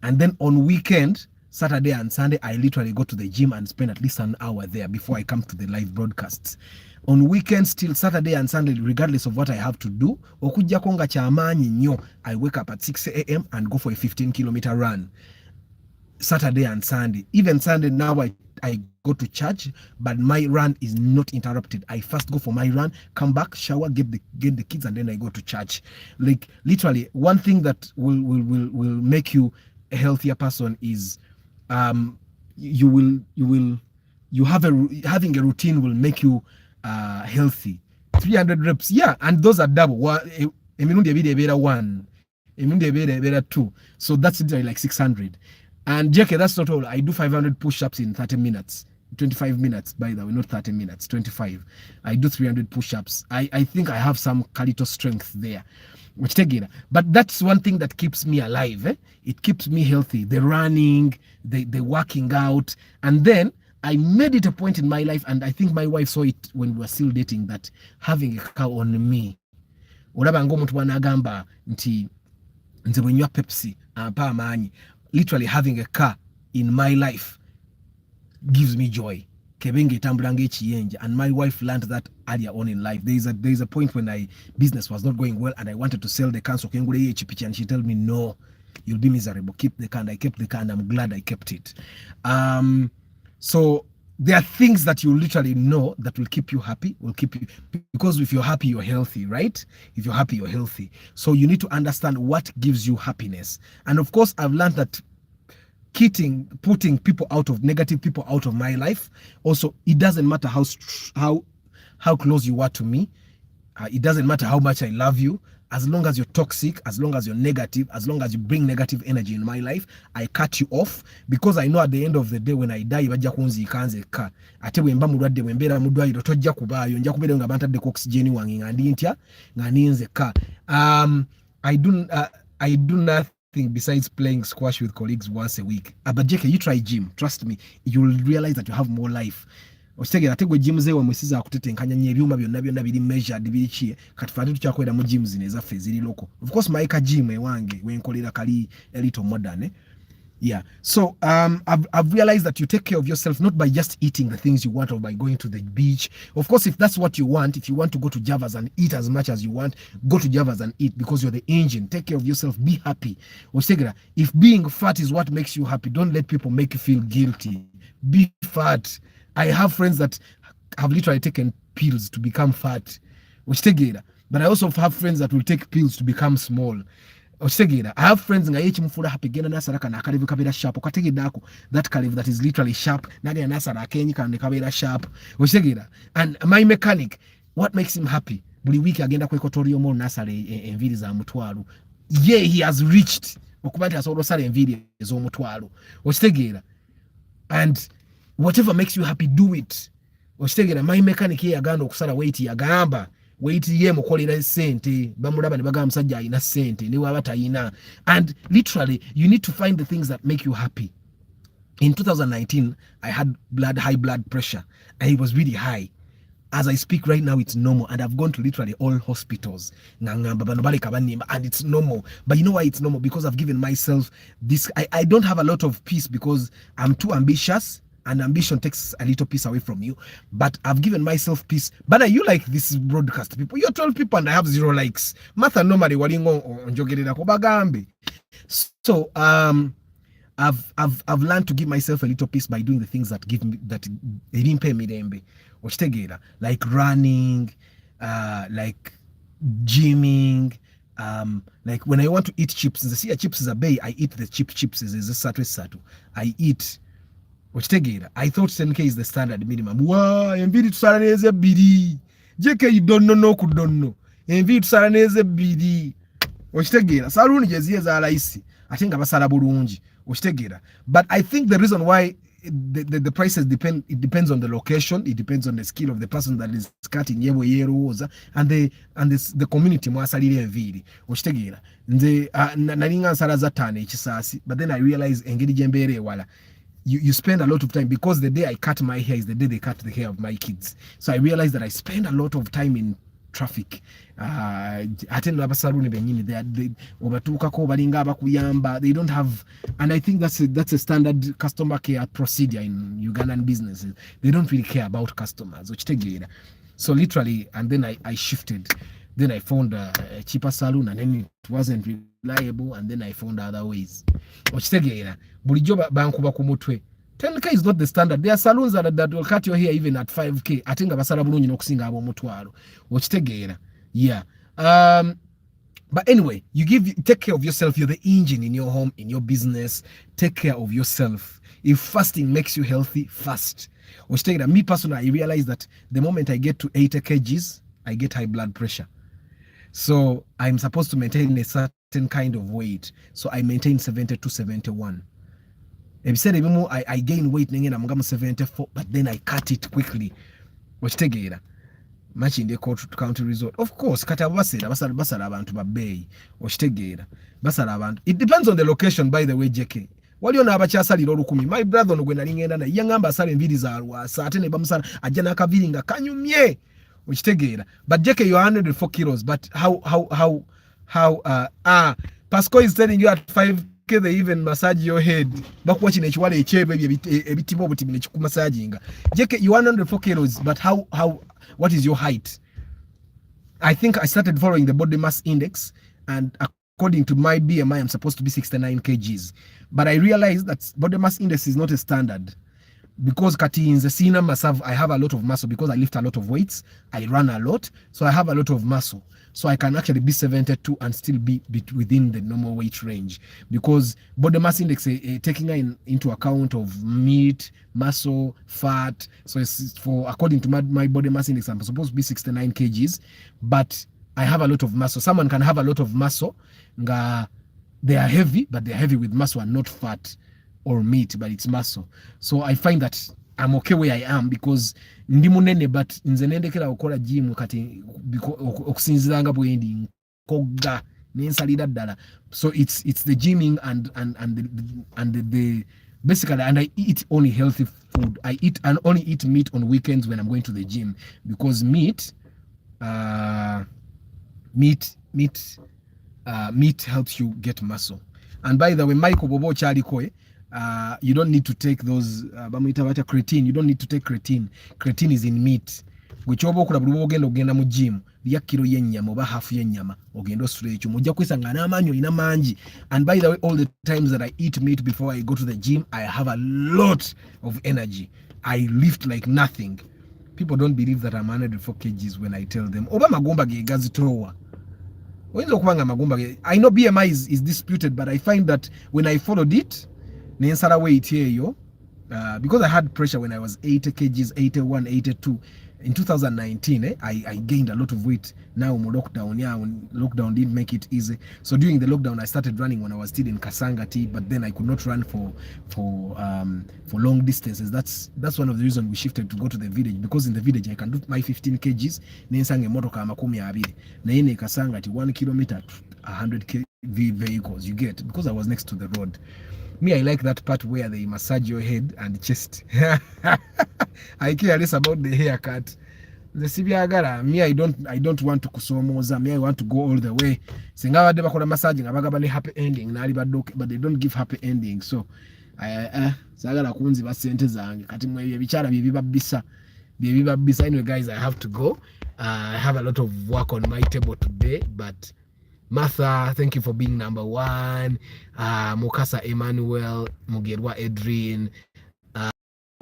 And then on weekend, Saturday and Sunday, I literally go to the gym and spend at least an hour there before I come to the live broadcasts. On weekends, still Saturday and Sunday, regardless of what I have to do, okujja konga kyamaanyi nnyo, I wake up at 6 a.m. and go for a 15-kilometer run. Saturday and Sunday. Even Sunday now I go to church, but my run is not interrupted. I first go for my run, come back, shower, get the kids, and then I go to church. Like literally, one thing that will make you a healthier person is having a routine will make you healthy. 300 reps, yeah, and those are double. One, two. So that's literally like 600. And JK, that's not all. I do 500 push-ups in 30 minutes. 25 minutes, by the way, not 30 minutes, 25. I do 300 push-ups. I think I have some little strength there. But that's one thing that keeps me alive. It keeps me healthy. The running, the working out. And then I made it a point in my life, and I think my wife saw it when we were still dating, that having a car on me. Olaba ngomuntu bwanagamba nti nze bwe nywa Pepsi ampa amaanyi. Literally having a car in my life gives me joy. Kebenge tambulanga ekiyenje, and my wife learned that earlier on in life. There is a point when business was not going well and I wanted to sell the car, so kengule ye chipichi, and she told me, no, you'll be miserable, keep the car. And I kept the car, and I'm glad I kept it. So there are things that you literally know that will keep you happy, because if you're happy, you're healthy, right? If you're happy, you're healthy. So you need to understand what gives you happiness. And of course, I've learned that putting negative people out of my life, also, it doesn't matter how close you are to me. It doesn't matter how much I love you. As long as you're toxic, as long as you're negative, as long as you bring negative energy in my life, I cut you off, because I know at the end of the day when I die, bajja kunziika nzekka. Ate bwe mba mulwadde, bwe mbeera mu ddwaliro, tojja kubaayo, nja kubeera nga bantaddeko oxygen wange nga ndi ntya, nga ndi nzekka. I do nothing besides playing squash with colleagues once a week. But JK, you try gym. Trust me, you'll realize that you have more life. Okitegera ate gwe gym zeewa mwesiza akutetenkanya nnyo, ebyuma byonna biri measured, biri ki, kati fate tukyakolera mu gym zino ezaffe eziri loko. Of course maika gym ewange wenkolera kali a little modern. Yeah. So I've realized that you take care of yourself not by just eating the things you want or by going to the beach. Of course, if that's what you want, if you want to go to Java's and eat as much as you want, go to Java's and eat, because you're the engine. Take care of yourself. Be happy. Okitegera, if being fat is what makes you happy, don't let people make you feel guilty. Be fat. I have friends that have literally taken pills to become fat. Okitegera, but I also have friends that will take pills to become small. Okitegera, I have friends nga yekimufula happy genda nasara kana akalevu kabeera sharp. Okategedde ako, that kalevu that is literally sharp, nagenda nasara akenyi kana kabeera sharp. Okitegera, and my mechanic, what makes him happy? Buli week agenda kwekotorio mall nasala enviri za mutwalo. Yeah, he has reached okuba nti asobola osala enviri ez'omutwalo. Okitegera, and whatever makes you happy, do it. Okitegera, my mechanic ye yaganda okusala weight, yagamba weight ye mukolera sente, bamulaba ne bagamba musajja alina sente ne waba tayina. And literally you need to find the things that make you happy. In 2019 I had high blood pressure, and it was really high. As I speak right now, it's normal, and I've gone to literally all hospitals, and it's normal. But you know why it's normal? Because I've given myself this. I don't have a lot of peace because I'm too ambitious, and ambition takes a little piece away from you. But I've given myself peace. But you like this broadcast, people? You're 12 people and I have 0 likes. Matha normally walingo onjogerera ko bagambe. So I've learned to give myself a little peace by doing the things that give me, that rimpe mirembe. Okitegera, like running, like gymming, like when I want to eat chips, the chips is a bay, I eat the chips is a satu. I eat. Okitegera, I thought 10k is the standard minimum. Wow, enviri tusala neze biri. JK, you don't know ku don't know. Enviri tusala neze biri. Okitegera, saluni jeziye za laisi. I think abasala bulungi. Okitegera. But I think the reason why the prices depends on the location, it depends on the skill of the person that is cutting yeroza, and the community mwasalire enviri. Okitegera. Nze nalinga nsala za tane ekisasi, but then I realize engeri jembere wala. You spend a lot of time, because the day I cut my hair is the day they cut the hair of my kids. So I realized that I spend a lot of time in traffic. Ate n'abasaluni bennyini obatuukako balinga abakuyamba, they don't have, and I think that's a standard customer care procedure in Ugandan businesses. They don't really care about customers. So literally, and then I shifted. Then I found a cheaper saloon, and then it wasn't reliable, and then I found other ways. Bulijjo bankuba ku mutwe. 10K is not the standard. There are saloons that will cut your hair even at 5K. I think abasala bulungi n'okusinga ab'omutwalo. Okitegeera. Yeah. But anyway, take care of yourself. You're the engine in your home, in your business. Take care of yourself. If fasting makes you healthy, fast. Okitegeera. Me personally, I realize that the moment I get to 80 kgs, I get high blood pressure. So I'm supposed to maintain a certain kind of weight. So I maintain 70 to 71. I gain weight I'm 74, but then I cut it quickly. Okitegeera. Much in the county resort. Of course, kata basala abantu babbeeyi. Okitegeera. Basala abantu. It depends on the location, by the way, JK. Waliyo n'abakyasalira olukumi. My brother ono gwe nali ngenda naye yangamba asala enviiri za Lwasa ate ne bamusala ajja n'akaviiri nga kanyumye. Okitegeera. But JK, you're 104 kilos. But how Pasco is telling you at 5K they even massage your head. Bakuwa kino ekiwala ekyebu ebitimu obutimu ne kikumassaging. JK, you're 104 kilos. But what is your height? I think I started following the body mass index, and according to my BMI, I'm supposed to be 69 kgs. But I realized that body mass index is not a standard. Because kati in the senior myself, I have a lot of muscle because I lift a lot of weights. I run a lot. So I have a lot of muscle. So I can actually be 72 and still be within the normal weight range. Because body mass index taking into account of meat, muscle, fat. So it's according to my body mass index, I'm supposed to be 69 kgs. But I have a lot of muscle. Someone can have a lot of muscle. They are heavy, but they're heavy with muscle and not fat or meat, but it's muscle. So I find that I'm okay where I am because ndi munene, but nze nendekera okola gym kati okusinziranga bwendi nkogga nensalira ddala. So it's the gymming and the basically, and I eat only healthy food. I only eat meat on weekends when I'm going to the gym because meat helps you get muscle. And by the way, Michael Bobo Charlie, you don't need to take those creatine. You don't need to take creatine. Creatine is in meat. Gwechobo kula buli ogenda mu gym lya kilo y'ennyama oba half y'ennyama ogenda stretch mujja kwesanga n'amanyo ina mangi. And by the way, all the times that I eat meat before I go to the gym, I have a lot of energy. I lift like nothing. People don't believe that I'm 104 kgs when I tell them oba magumba ge gazitowa. I know BMI is disputed, but I find that when I followed it, weight here, because I had pressure when I was 80 kgs, 81, 82. In 2019, I gained a lot of weight. Now, lockdown didn't make it easy. So during the lockdown, I started running when I was still in Kasangati, but then I could not run for long distances. That's one of the reasons we shifted to go to the village, because in the village I can do my 15 kgs. Nensange motoka makumi abiri. Na yene Kasangati 1 kilometer, 100 kV vehicles you get, because I was next to the road. Me, I like that part where they massage your head and chest. I care less about the haircut. The Sibiagara, me, I don't want to kusomoza. Me, I want to go all the way. Singawa deba kola massaging, abagaba ni happy ending, but they don't give happy ending. So, sagala kunzi basente zange. Kati mwe bichara bibabisa. Anyway, guys, I have to go. I have a lot of work on my table today, but Martha, thank you for being number one. Mukasa Emmanuel, Mugerwa Edrin,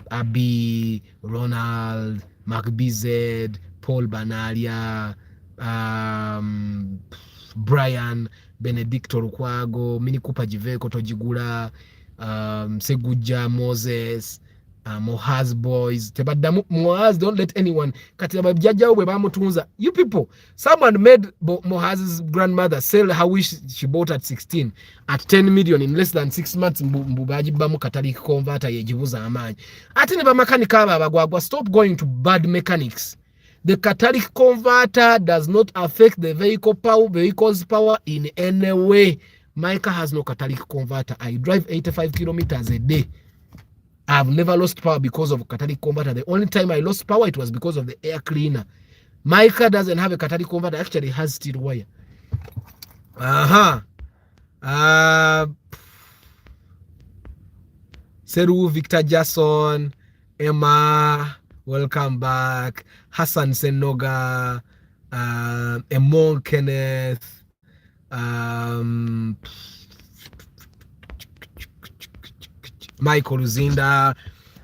Abby, Ronald, Mark BZ, Paul Banalia, Brian, Benedicto Rukwago, Minikupa Jiveko Tojigula, Seguja Moses, Mohaz boys. Mohaz, don't let anyone. You people, someone made Mohaz's grandmother sell her wish she bought at 16 at 10 million in less than 6 months. Catalytic converter yejibuza amani. Ati ne ba mechanic abagwagwa, stop going to bad mechanics. The catalytic converter does not affect the vehicle's power in any way. My car has no catalytic converter. I drive 85 kilometers a day. I've never lost power because of catalytic converter. The only time I lost power, it was because of the air cleaner. My car doesn't have a catalytic converter, actually has steel wire. Seru Victor Jason, Emma, welcome back. Hassan Senoga, Emon Kenneth, Michael Luzinda.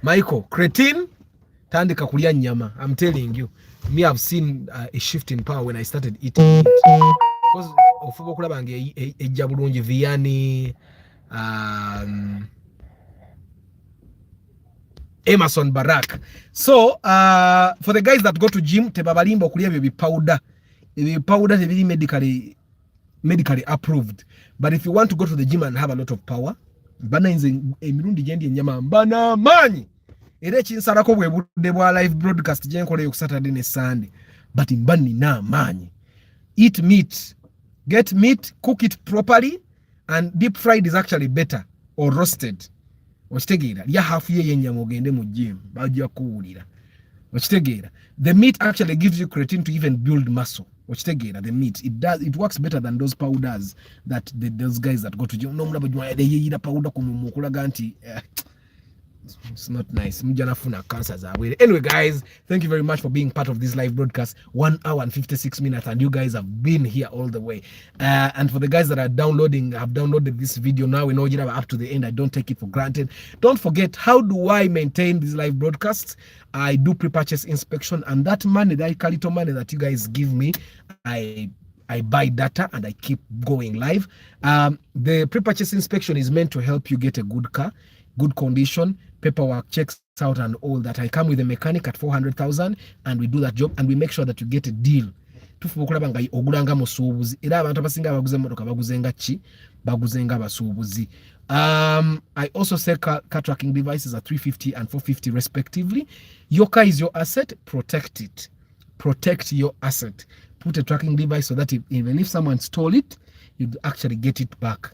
Michael, cretin, tandika kulia nyama. I'm telling you, me have seen a shift in power when I started eating meat. Because ofuba kulabange ejja bulungi Vianney, Emerson Barak. So for the guys that go to gym, tebabalimba okulia baby powder. Baby powder is really medically approved. But if you want to go to the gym and have a lot of power, bana inze emirundi gyendi enyama mbana manyi. Era ekinsarako bwe budde bwa live broadcast gye nkoleyo ku Saturday ne Sunday. But mbani na manyi. Eat meat. Get meat, cook it properly, and deep fried is actually better, or roasted. Ochitegeera lya half ye yenyama ogende mu gym bajja kuwulira. Ochitegeera the meat actually gives you creatine to even build muscle. Ochitegeera the meat it works better than those powders that those guys that go to gym no mulaba jwa de yira powder ku mukulaga nti it's not nice. Anyway, guys, thank you very much for being part of this live broadcast. 1 hour and 56 minutes, and you guys have been here all the way. And for the guys that are have downloaded this video now, we know you up to the end. I don't take it for granted. Don't forget, how do I maintain these live broadcasts? I do pre-purchase inspection, and that money, that little money that you guys give me, I buy data and I keep going live. The pre-purchase inspection is meant to help you get a good car, good condition, paperwork checks out and all that. I come with a mechanic at 400,000 and we do that job and we make sure that you get a deal. Tufukulaba nga ogulanga musuubuzi era abantu abasinga abaguze motoka baguzenga chi baguzenga basuubuzi. I also sell car tracking devices at 350 and 450 respectively. Your car is your asset, protect it. Protect your asset. Put a tracking device so that even if someone stole it, you actually get it back.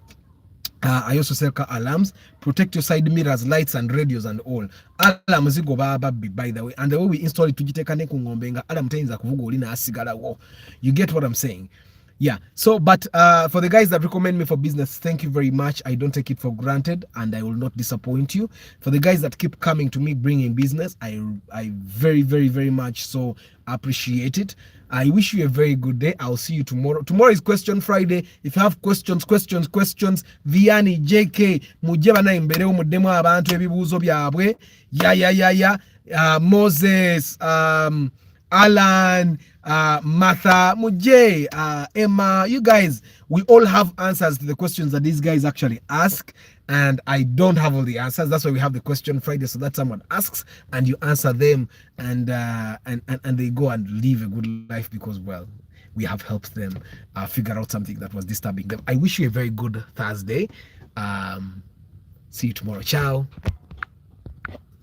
I also sell car alarms. Protect your side mirrors, lights and radios and all. Alarms go by the way. And the way we install it tujitekane ku ngombe nga alarm tayinza kuvuga oli na asigala wo. You get what I'm saying? Yeah. So but for the guys that recommend me for business, thank you very much. I don't take it for granted and I will not disappoint you. For the guys that keep coming to me bringing business, I very, very, very much so appreciate it. I wish you a very good day. I'll see you tomorrow. Tomorrow is Question Friday. If you have questions, Vianney, JK, mujeba na imbere umudemo abantu ebibuzo byabwe. Moses, Alan, Martha, Muje, Emma, you guys, we all have answers to the questions that these guys actually ask, and I don't have all the answers. That's why we have the Question Friday, so that someone asks and you answer them, and they go and live a good life because, well, we have helped them figure out something that was disturbing them. I wish you a very good Thursday. See you tomorrow. Ciao.